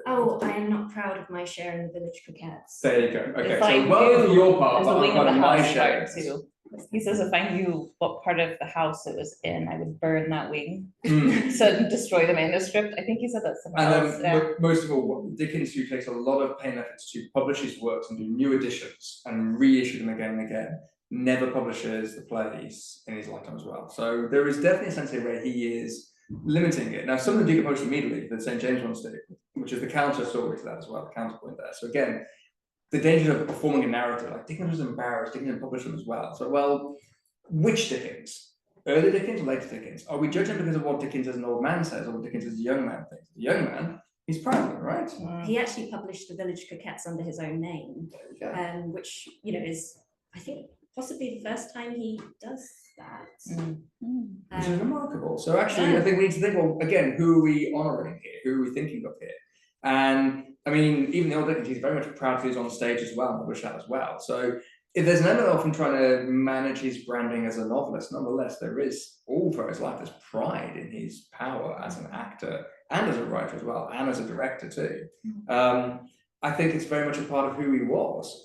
Speaker 4: oh, I am not proud of my share in the Village Coquettes.
Speaker 1: There you go. Okay,
Speaker 2: If I
Speaker 1: so welcome
Speaker 2: knew
Speaker 1: to your part,
Speaker 2: there's a
Speaker 1: but
Speaker 2: wing
Speaker 1: I'm
Speaker 2: of
Speaker 1: part
Speaker 2: the
Speaker 1: of my
Speaker 2: house
Speaker 1: share.
Speaker 2: part too. He says if I knew what part of the house it was in, I would burn that wing. So destroy the manuscript. I think he said that somewhere else.
Speaker 1: And then most of all, Dickens who takes a lot of pain and efforts to publish his works and do new editions and reissue them again and again, never publishes the plays in his lifetime as well. So there is definitely a sense here where he is limiting it. Now, some of them do get published immediately, the St. James ones do, which is the counter story to that as well, the counterpoint there. So again, the danger of performing a narrative, like Dickens was embarrassed, Dickens didn't publish them as well. So, well, which Dickens? Early Dickens or later Dickens? Are we judging because of what Dickens as an old man says or what Dickens as a young man thinks? The young man, he's proud of it, right?
Speaker 4: He actually published the Village Coquettes under his own name, which, is, I think, possibly the first time he does that.
Speaker 1: Which is remarkable. So actually, I think we need to think, well, again, who are we honouring here? Who are we thinking of here? And I mean, even the old Dickens, he's very much proud that he's on stage as well, and published that as well. So if there's an element of him trying to manage his branding as a novelist, nonetheless, there is all throughout his life, there's pride in his power as an actor and as a writer as well, and as a director too. I think it's very much a part of who he was.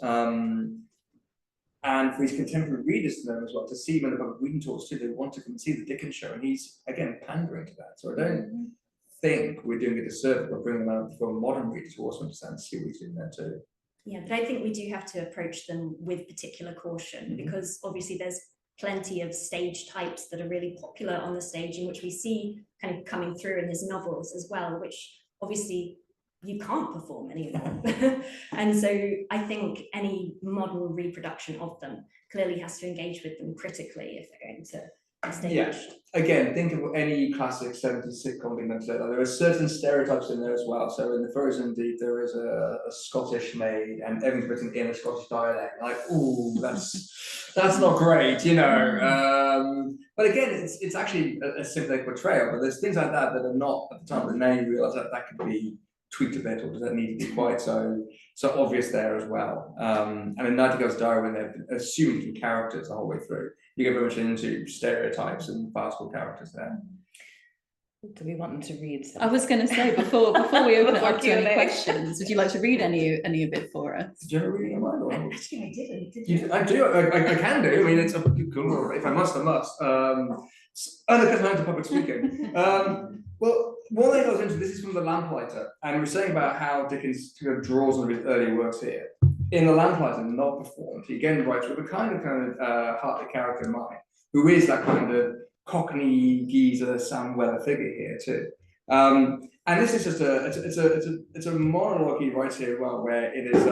Speaker 1: And for his contemporary readers to know as well, to see when the public reading talks too, they want to come and see the Dickens show, and he's again pandering to that. So I don't think we're doing a disservice by bringing them out for modern readers who also understand and see what he's doing there too.
Speaker 4: Yeah, but I think we do have to approach them with particular caution because obviously there's plenty of stage types that are really popular on the stage, in which we see kind of coming through in his novels as well, which obviously you can't perform anymore. And so I think any modern reproduction of them clearly has to engage with them critically if they're going to be staged.
Speaker 1: Yeah. Again, think of any classic 70s sitcom being done today. Like, there are certain stereotypes in there as well. So in the Frozen Deep, there is a Scottish maid, and everything's written in a Scottish dialect. Like, ooh, that's not great, you know. But again, it's actually a sympathetic portrayal. But there's things like that that are not at the time. But now you realise that that could be tweaked a bit, or does that need to be quite so obvious there as well? And in Nightingale's Diary, when they're assuming from characters the whole way through, you get very much into stereotypes and farcical characters there.
Speaker 2: Do we want them to read?
Speaker 5: I was going to say, before we open it
Speaker 2: Before
Speaker 5: up to any
Speaker 2: Q&A.
Speaker 5: questions, would you like to read any of it for us?
Speaker 1: Did you ever read your mind? Or?
Speaker 4: Actually, I didn't. Did you?
Speaker 1: I do. I can do. I mean, it's cool. If I must, I must. Unaccustomed to public speaking. Well, one thing I was into, this is from The Lamplighter, and we're saying about how Dickens kind of draws on his early works here. In The Lamplighter, not performed, he again writes with a kind of heartly character in mind, who is that kind of Cockney geezer Sam Weller figure here too. And this is just it's a monologue he writes here as well, where it is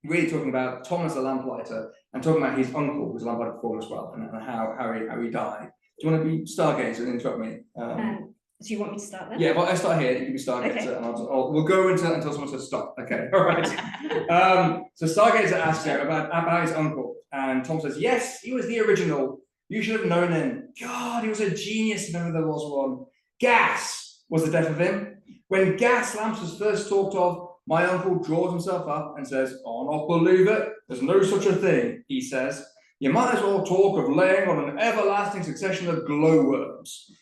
Speaker 1: really talking about Thomas the Lamplighter and talking about his uncle, who's a lamplighter before as well, and how he died. Do you want to be Stargazer and interrupt me?
Speaker 4: Do you want me to start then?
Speaker 1: Yeah, well, I start here. You can be Stargazer,
Speaker 4: Okay.
Speaker 1: and we'll go into until someone says stop. Okay, all right. So Stargazer asks her about his uncle, and Tom says, "Yes, he was the original. You should have known him. God, he was a genius if ever there was one. Gas was the death of him. When gas lamps was first talked of, my uncle draws himself up and says, 'I'll not believe it. There's no such a thing,' he says. 'You might as well talk of laying on an everlasting succession of glowworms.'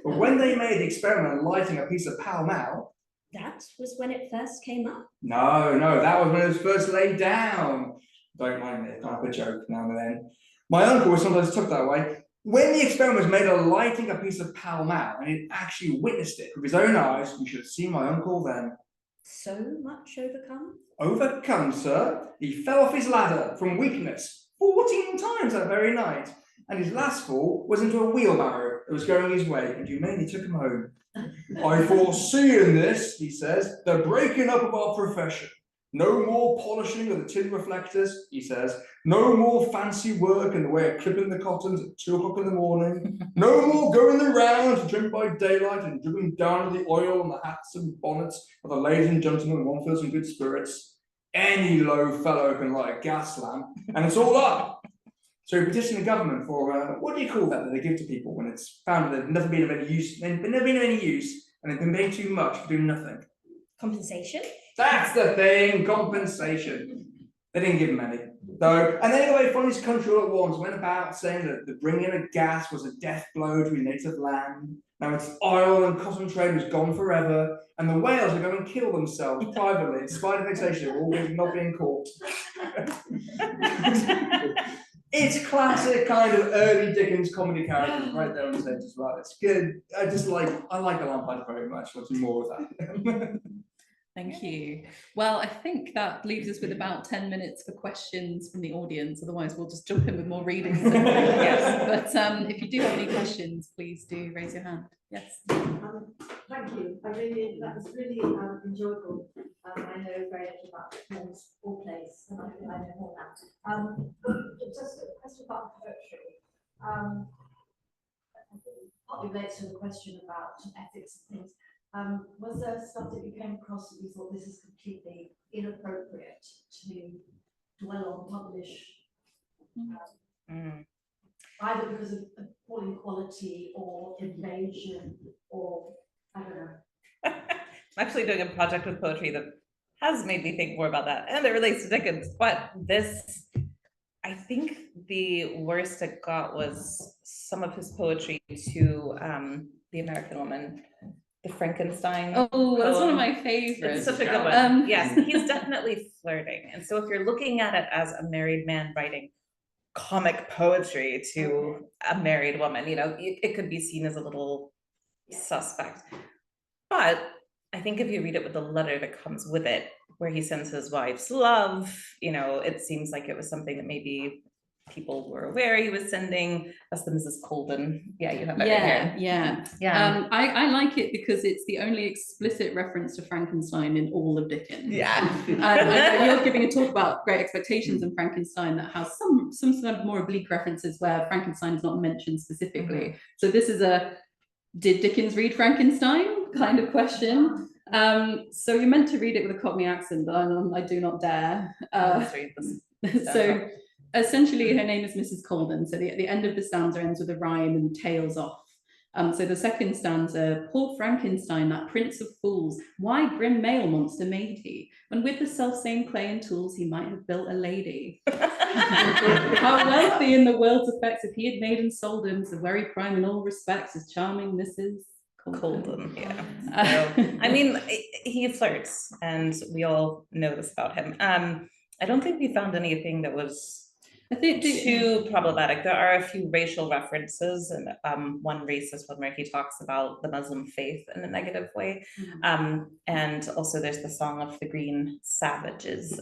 Speaker 1: But when they made the experiment of lighting a piece of Pall Mall,"
Speaker 4: That was when it first came up.
Speaker 1: No, that was when it was first laid down. Don't mind me, I can't have a joke now and then. "My uncle was sometimes took that way. When the experiment was made of lighting a piece of Pall Mall, and he actually witnessed it with his own eyes, you should have seen my uncle then.
Speaker 4: So much overcome.
Speaker 1: Overcome, sir. He fell off his ladder from weakness 14 times that very night, and his last fall was into a wheelbarrow that was going his way, and humanely took him home. I foresee in this," he says, "the breaking up of our profession. No more polishing of the tin reflectors," he says. "No more fancy work in the way of clipping the cottons at 2 o'clock in the morning. No more going the rounds to drink by daylight and dripping down the oil on the hats and bonnets of the ladies and gentlemen one feels in good spirits. Any low fellow can light a gas lamp, and it's all up." So he petitioned the government for, what do you call that they give to people when it's found that they've never been of any use, and they've been paying too much for doing nothing?
Speaker 4: Compensation.
Speaker 1: That's the thing, compensation. They didn't give him any, though. And then he got away from his country all at once, went about saying that the bringing of gas was a death blow to his native land. Now its oil and cotton trade was gone forever, and the whales are going to kill themselves privately, in spite of vexation of always not being caught. It's classic kind of early Dickens comedy characters right there on the stage as well. It's good. I like the Lamplighter very much. What's more of that?
Speaker 5: Thank you. Well, I think that leaves us with about 10 minutes for questions from the audience. Otherwise, we'll just jump in with more readings. Yes. But if you do have any questions, please do raise your hand. Yes.
Speaker 8: Thank you. That was really enjoyable. I know very little about films or plays, and I know more now. Just a question about poetry. I think it partly relates to the question about ethics and things. Was there stuff that you came across that you thought this is completely inappropriate to dwell on, publish, either because of appalling quality or invasion or I don't know?
Speaker 2: I'm actually doing a project with poetry that has made me think more about that, and it relates to Dickens. But this, I think the worst it got was some of his poetry to the American Woman, the Frankenstein.
Speaker 5: Oh, that's one of
Speaker 2: poem.
Speaker 5: my favorites.
Speaker 2: It's such a good one. Yes, he's definitely flirting. And so if you're looking at it as a married man writing comic poetry to a married woman, you know, it could be seen as a little suspect. But I think if you read it with the letter that comes with it, where he sends his wife's love, you know, it seems like it was something that maybe people were aware he was sending. That's the Mrs. Colden. Yeah, you have that right
Speaker 5: Yeah,
Speaker 2: here.
Speaker 5: yeah.
Speaker 2: Yeah.
Speaker 5: I like it because it's the only explicit reference to Frankenstein in all of Dickens.
Speaker 2: Yeah.
Speaker 5: I know you're giving a talk about Great Expectations and Frankenstein that has some sort of more oblique references where Frankenstein is not mentioned specifically. So this is a did Dickens read Frankenstein kind of question. So you're meant to read it with a Cockney accent, but I do not dare.
Speaker 2: Let's read this.
Speaker 5: So essentially her name is Mrs. Colden. So the end of the stanza ends with a rhyme and tails off. So the second stanza, poor Frankenstein, that prince of fools, why grim male monster made he, when with the self-same clay and tools he might have built a lady. How wealthy in the world's effects if he had made and sold him, so very prime in all respects, as charming Mrs.
Speaker 2: Colden, yeah. So, I mean, he flirts, and we all know this about him. I don't think we found anything that was too problematic. There are a few racial references, and one racist one where he talks about the Muslim faith in a negative way. And also there's the Song of the Green Savages,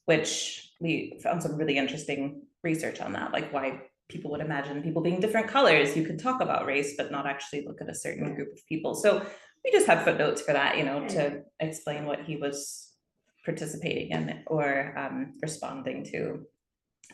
Speaker 2: which we found some really interesting research on that, like why people would imagine people being different colors. You could talk about race, but not actually look at a certain group of people. So we just have footnotes for that, you know, to explain what he was participating in or responding to.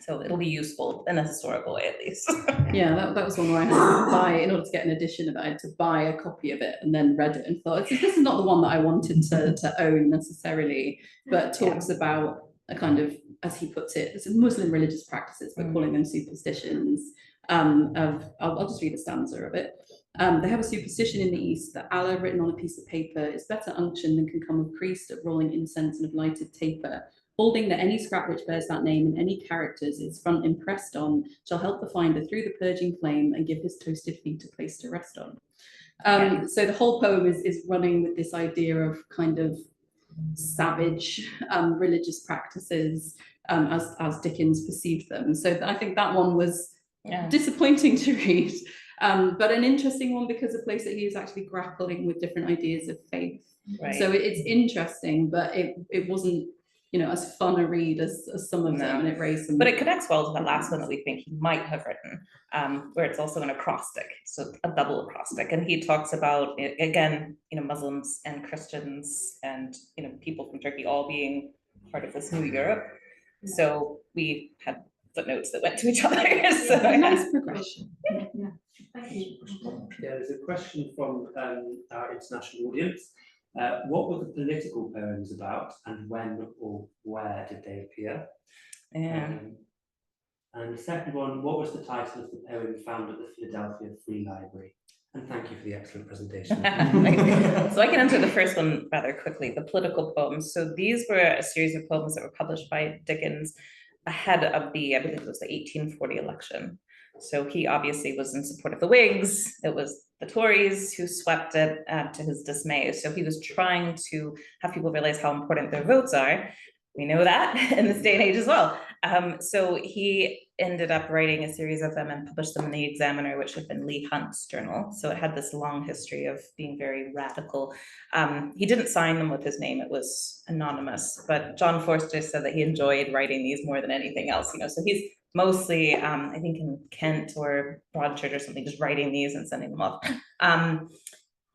Speaker 2: So it'll be useful in a historical way, at least.
Speaker 5: Yeah, that was one where I had to buy, in order to get an edition of it, I had to buy a copy of it and then read it and thought, this is not the one that I wanted to own necessarily, but talks about a kind of, as he puts it, it's Muslim religious practices, but calling them superstitions. I'll just read a stanza of it. They have a superstition in the East that Allah written on a piece of paper is better unction than can come of priest of rolling incense and of lighted taper, holding that any scrap which bears that name and any characters its front impressed on shall help the finder through the purging flame and give his toasted feet a place to rest on. So the whole poem is running with this idea of kind of savage religious practices as Dickens perceived them. So I think that one was disappointing to read, but an interesting one because a place that he is actually grappling with different ideas of faith.
Speaker 2: Right.
Speaker 5: So it's interesting, but it wasn't, you know, as fun a read as some of them, and it raised some.
Speaker 2: But it connects well to that last one that we think he might have written, where it's also an acrostic, so a double acrostic, and he talks about again, you know, Muslims and Christians and, you know, people from Turkey all being part of this new Europe. So we had footnotes that went to each other. So
Speaker 5: a nice progression.
Speaker 3: Yeah, there's a question from our international audience. What were the political poems about, and when or where did they appear? And the second one, what was the title of the poem found at the Philadelphia Free Library? And thank you for the excellent presentation.
Speaker 2: So I can answer the first one rather quickly, the political poems. So these were a series of poems that were published by Dickens ahead of the, I believe it was the 1840 election. So he obviously was in support of the Whigs. It was the Tories who swept it to his dismay. So he was trying to have people realize how important their votes are. We know that in this day and age as well. So he ended up writing a series of them and published them in the Examiner, which had been Leigh Hunt's journal. So it had this long history of being very radical. He didn't sign them with his name, it was anonymous, but John Forster said that he enjoyed writing these more than anything else, you know, so he's mostly, I think in Kent or Broadchurch or something, just writing these and sending them off.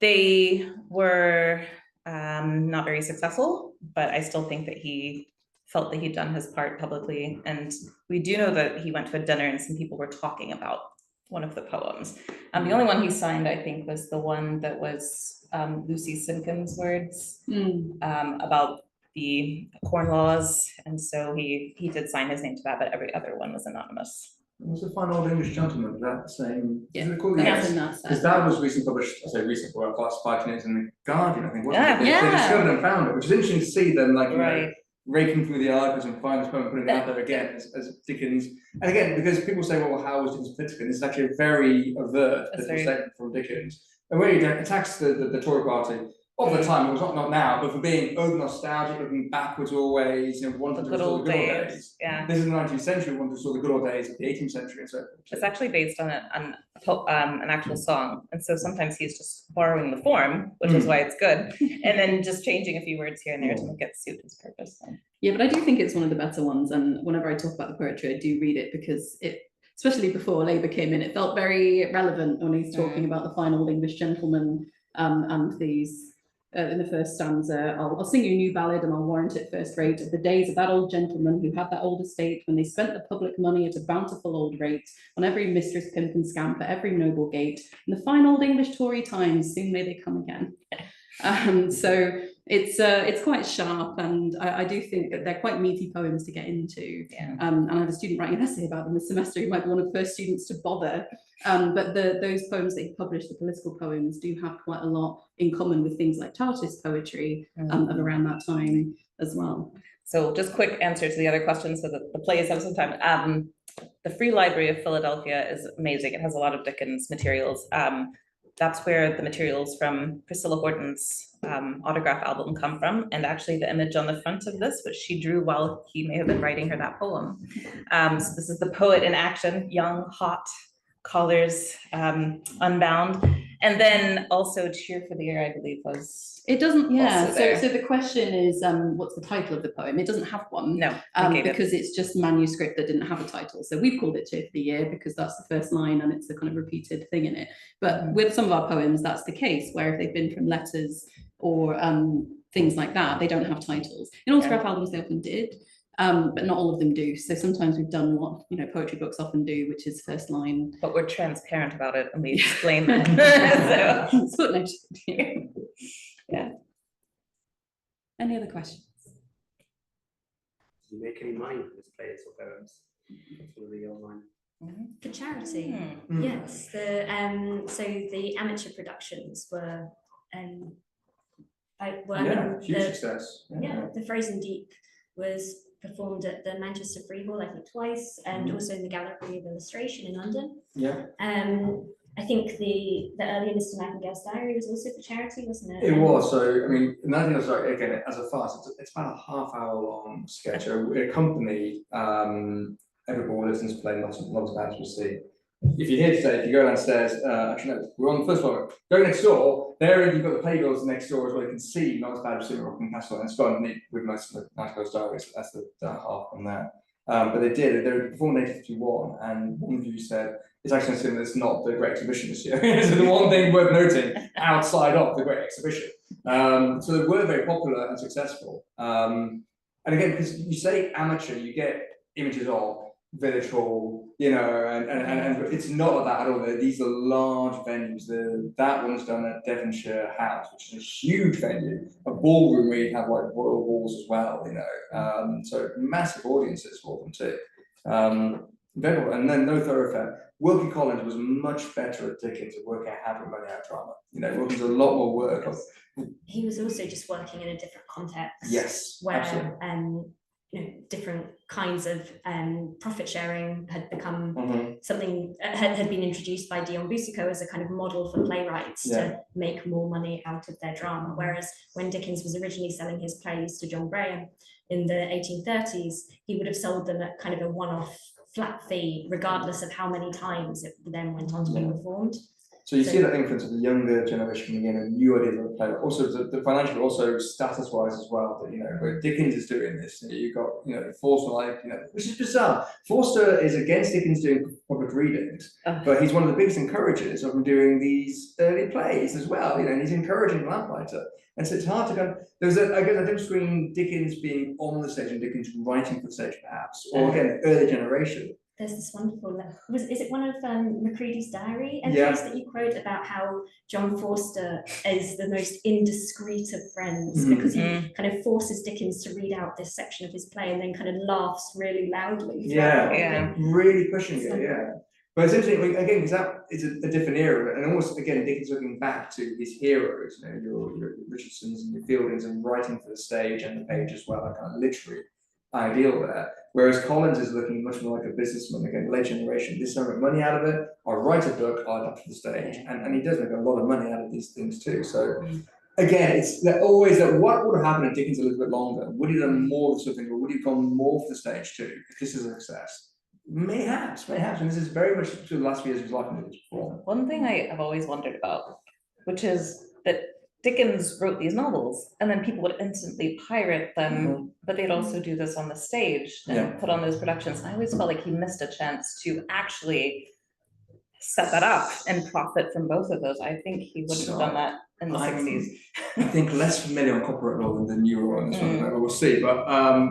Speaker 2: They were not very successful, but I still think that he felt that he'd done his part publicly. And we do know that he went to a dinner and some people were talking about one of the poems. The only one he signed, I think, was the one that was Lucy Simpkins' words about the corn laws. And so he did sign his name to that, but every other one was anonymous.
Speaker 1: Was the final old English gentleman that same?
Speaker 5: Yeah,
Speaker 1: Yes, because that was recently published. I say recent, well, last 5 minutes in the Guardian, I think. Wasn't
Speaker 2: Yeah,
Speaker 1: it? They discovered and found it, which is interesting to see them, like, you know, raking through the archives and finding this poem and putting it out there again as Dickens. And again, because people say, well, how was Dickens political? This is actually a very overt political statement from Dickens. And where he attacks the Tory party of the time, it was not now, but for being over nostalgic, looking backwards always, you know, wanting to restore the good old days.
Speaker 2: Yeah.
Speaker 1: This is the 19th century, wanting to restore the good old days of the 18th century and so forth.
Speaker 2: It's actually based on an actual song. And so sometimes he's just borrowing the form, which is why it's good. And then just changing a few words here and there to make it suit his purpose.
Speaker 5: Yeah, but I do think it's one of the better ones. And whenever I talk about the poetry, I do read it because it, especially before Labour came in, it felt very relevant when he's talking about the fine old English gentleman and these. In the first stanza, I'll sing you a new ballad and I'll warrant it first rate of the days of that old gentleman who had that old estate when they spent the public money at a bountiful old rate on every mistress, pimp and scamp at every noble gate. In the fine old English Tory times, soon may they come again. So it's quite sharp, and I do think that they're quite meaty poems to get into.
Speaker 2: Yeah.
Speaker 5: And I have a student writing an essay about them this semester who might be one of the first students to bother. But those poems that he published, the political poems, do have quite a lot in common with things like Chartist poetry of around that time as well.
Speaker 2: So just quick answer to the other questions so that the plays have some time. The Free Library of Philadelphia is amazing. It has a lot of Dickens materials. That's where the materials from Priscilla Horton's autograph album come from. And actually the image on the front of this, which she drew while he may have been writing her that poem. So this is the poet in action, young, hot, collars unbound. And then also Cheer for the Air, I believe was.
Speaker 5: It doesn't, yeah.
Speaker 2: also
Speaker 5: So the question is, what's the title of the poem? It doesn't have one.
Speaker 2: No,
Speaker 5: because it's just manuscript that didn't have a title. So we've called it Cheer for the Year because that's the first line and it's a kind of repeated thing in it. But with some of our poems, that's the case, where if they've been from letters or things like that, they don't have titles. In autograph albums, they often did. But not all of them do. So sometimes we've done what poetry books often do, which is first line.
Speaker 2: But we're transparent about it and we explain it.
Speaker 5: So, footnote.
Speaker 2: Yeah.
Speaker 5: Any other questions?
Speaker 3: Do you make any money from this plays or poems? Through the online?
Speaker 4: For charity,
Speaker 1: Mm.
Speaker 4: yes. So the amateur productions were
Speaker 1: Huge success.
Speaker 4: the Frozen Deep was performed at the Manchester Free Hall, I think twice, and also in the Gallery of Illustration in London.
Speaker 1: Yeah.
Speaker 4: I think the earlier Mr. Nightingale's Diary was also for charity, wasn't it?
Speaker 1: It was. So I mean, Nightingale's Diary, again, as a farce, it's about a half-hour long sketch. It accompanied Edward Ball-Liston's play Not as Bad as We See. If you're here today, if you go downstairs, actually no, we're on the first floor. Go next door. There you've got the playbills next door as well. You can see Not as Bad as We See Rocking Castle, and it's got underneath with most of the Nightingale's Diary. So that's the half on there. But they were performed in 1851, and one of you said it's actually something that's not the Great Exhibition this year. So the one thing worth noting outside of the Great Exhibition. So they were very popular and successful. And again, because you say amateur, you get images of village hall, and it's not like that at all. These are large venues. That one's done at Devonshire House, which is a huge venue, a ballroom where you have like royal halls as well, so massive audiences for them too. And then No Thoroughfare. Wilkie Collins was much better at Dickens at working out how to money out drama. Wilkie's a lot more work.
Speaker 4: He was also just working in a different context.
Speaker 1: Yes,
Speaker 4: where
Speaker 1: absolutely.
Speaker 4: Different kinds of profit sharing had become something had been introduced by Dion Boucicault as a kind of model for playwrights to make more money out of their drama. Whereas when Dickens was originally selling his plays to John Graham in the 1830s, he would have sold them at kind of a one-off flat fee, regardless of how many times it then went on to be performed.
Speaker 1: So you see that influence of the younger generation coming in and new ideas of the play. Also, the financial, also status-wise as well. That where Dickens is doing this, you've got Forster, which is bizarre. Forster is against Dickens doing public readings, but he's one of the biggest encouragers of him doing these early plays as well. And he's encouraging Lamplighter, and so it's hard to go. There's a difference between Dickens being on the stage and Dickens writing for the stage, perhaps, or again, the early generation.
Speaker 4: There's this wonderful, is it one of Macready's diary entries that you quote about how John Forster is the most indiscreet of friends because he kind of forces Dickens to read out this section of his play and then kind of laughs really loudly.
Speaker 1: Really pushing it, But it's interesting, again, because that is a different era, and almost, again, Dickens looking back to his heroes, your Richardsons and your Fieldings, and writing for the stage and the page as well, that kind of literary ideal there. Whereas Collins is looking much more like a businessman, again, late generation. This time, make money out of it. I'll write a book, I'll adapt to the stage, and he does make a lot of money out of these things too. So again, it's always that what would have happened if Dickens a little bit longer? Would he have done more of the sort of thing, or would he have gone more for the stage too? If this is a success, mayhaps, and this is very much to the last few years of his life and his performance.
Speaker 2: One thing I have always wondered about, which is that Dickens wrote these novels, and then people would instantly pirate them, but they'd also do this on the stage and
Speaker 1: Yeah.
Speaker 2: put on those productions. I always felt like he missed a chance to actually set that up and profit from both of those. I think he wouldn't have done that in the
Speaker 1: I'm-
Speaker 2: 60s.
Speaker 1: I think less familiar on copyright law than the newer on this one, but we'll see. But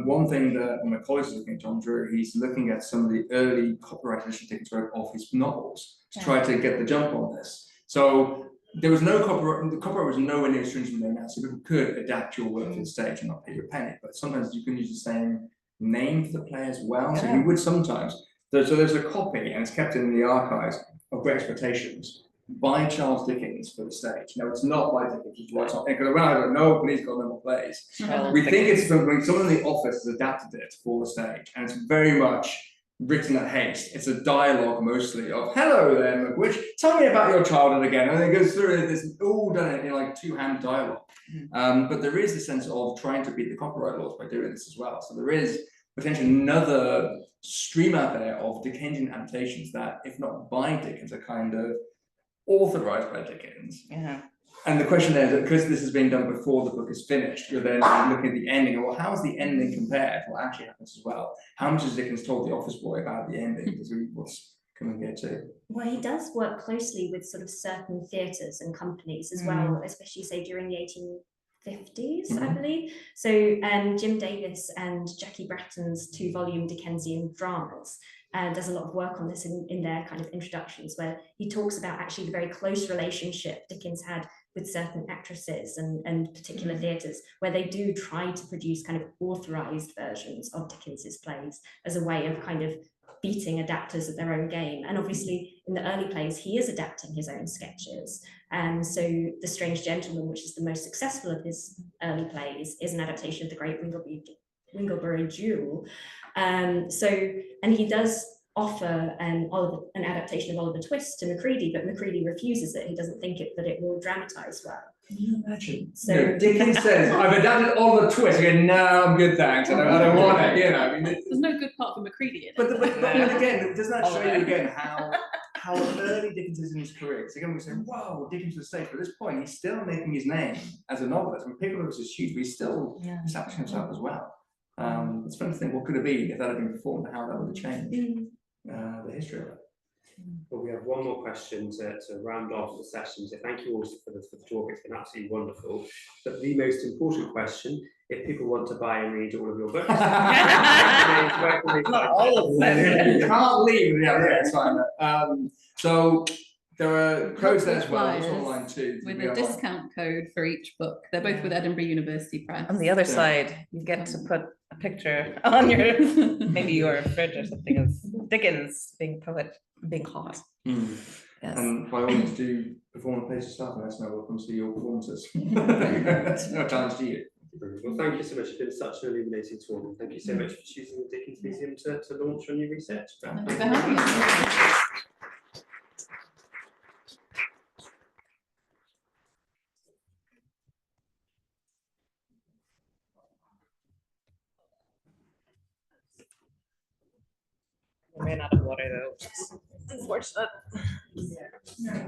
Speaker 1: one thing that one of my colleagues is looking at, John Drew, he's looking at some of the early copyright edition Dickens wrote of his novels to try to get the jump on this. So there was no copyright, the copyright was nowhere near as stringent than now, so people could adapt your work to the stage and not pay you a penny. But sometimes you can use the same name for the play as well. So you would sometimes, so there's a copy and it's kept in the archives of Great Expectations by Charles Dickens for the stage. Now it's not by Dickens, it's not, because when I was like, no, please got no more plays. We think it's when someone in the office has adapted it for the stage, and it's very much written at haste. It's a dialogue mostly of hello then, which tell me about your childhood again. And it goes through it, it's all done in like two-hand dialogue. But there is a sense of trying to beat the copyright laws by doing this as well. So there is potentially another stream out there of Dickensian adaptations that, if not by Dickens, are kind of authorized by Dickens.
Speaker 2: Yeah.
Speaker 1: And the question there is that because this has been done before the book is finished, you're then looking at the ending. Well, how is the ending compared to what actually happens as well? How much has Dickens told the office boy about the ending? Because what's coming here too?
Speaker 4: Well, he does work closely with sort of certain theatres and companies as well, especially say during the 1850s, I believe. So Jim Davis and Jackie Bratton's 2-volume Dickensian dramas does a lot of work on this in their kind of introductions, where he talks about actually the very close relationship Dickens had with certain actresses and particular theatres, where they do try to produce kind of authorised versions of Dickens's plays as a way of kind of beating adapters at their own game. And obviously in the early plays, he is adapting his own sketches. So The Strange Gentleman, which is the most successful of his early plays, is an adaptation of The Great Winglebury Duel. And he does offer an adaptation of Oliver Twist to Macready, but Macready refuses it. He doesn't think that it will dramatise well.
Speaker 1: Can you imagine?
Speaker 4: So
Speaker 1: You know, Dickens says, I've adapted Oliver Twist. You go, no, I'm good, thanks. I don't want it. You know, I mean,
Speaker 5: There's no good part for Macready in it.
Speaker 1: but again, doesn't that show you again how early Dickens is in his career? Because again, we say, wow, Dickens to the stage. But at this point, he's still making his name as a novelist. I mean, Pickles is huge, but he's still establishing himself as well. It's fun to think what could have been if that had been performed, how that would have changed the history of it.
Speaker 3: Well, we have one more question to round off the session. So thank you all for the talk. It's been absolutely wonderful. But the most important question, if people want to buy and read all of your books, where can they
Speaker 2: Not all of them.
Speaker 1: You can't leave. Yeah, it's fine. So there are codes there as well. It's
Speaker 5: Flyers
Speaker 1: online too.
Speaker 5: with a discount code for each book. They're both with Edinburgh University Press.
Speaker 2: On the other side, you get to put a picture on your, maybe your fridge or something of Dickens being hot. Yes.
Speaker 1: And by all means do perform a place of stuff and let us know what comes to your performances. That's no challenge to you.
Speaker 3: Well, thank you so much. It's been such an illuminating talk. And thank you so much for choosing the Dickens Museum to launch your new research.
Speaker 5: Thanks for having us.
Speaker 2: We ran out of water though, which is unfortunate.
Speaker 8: Yeah.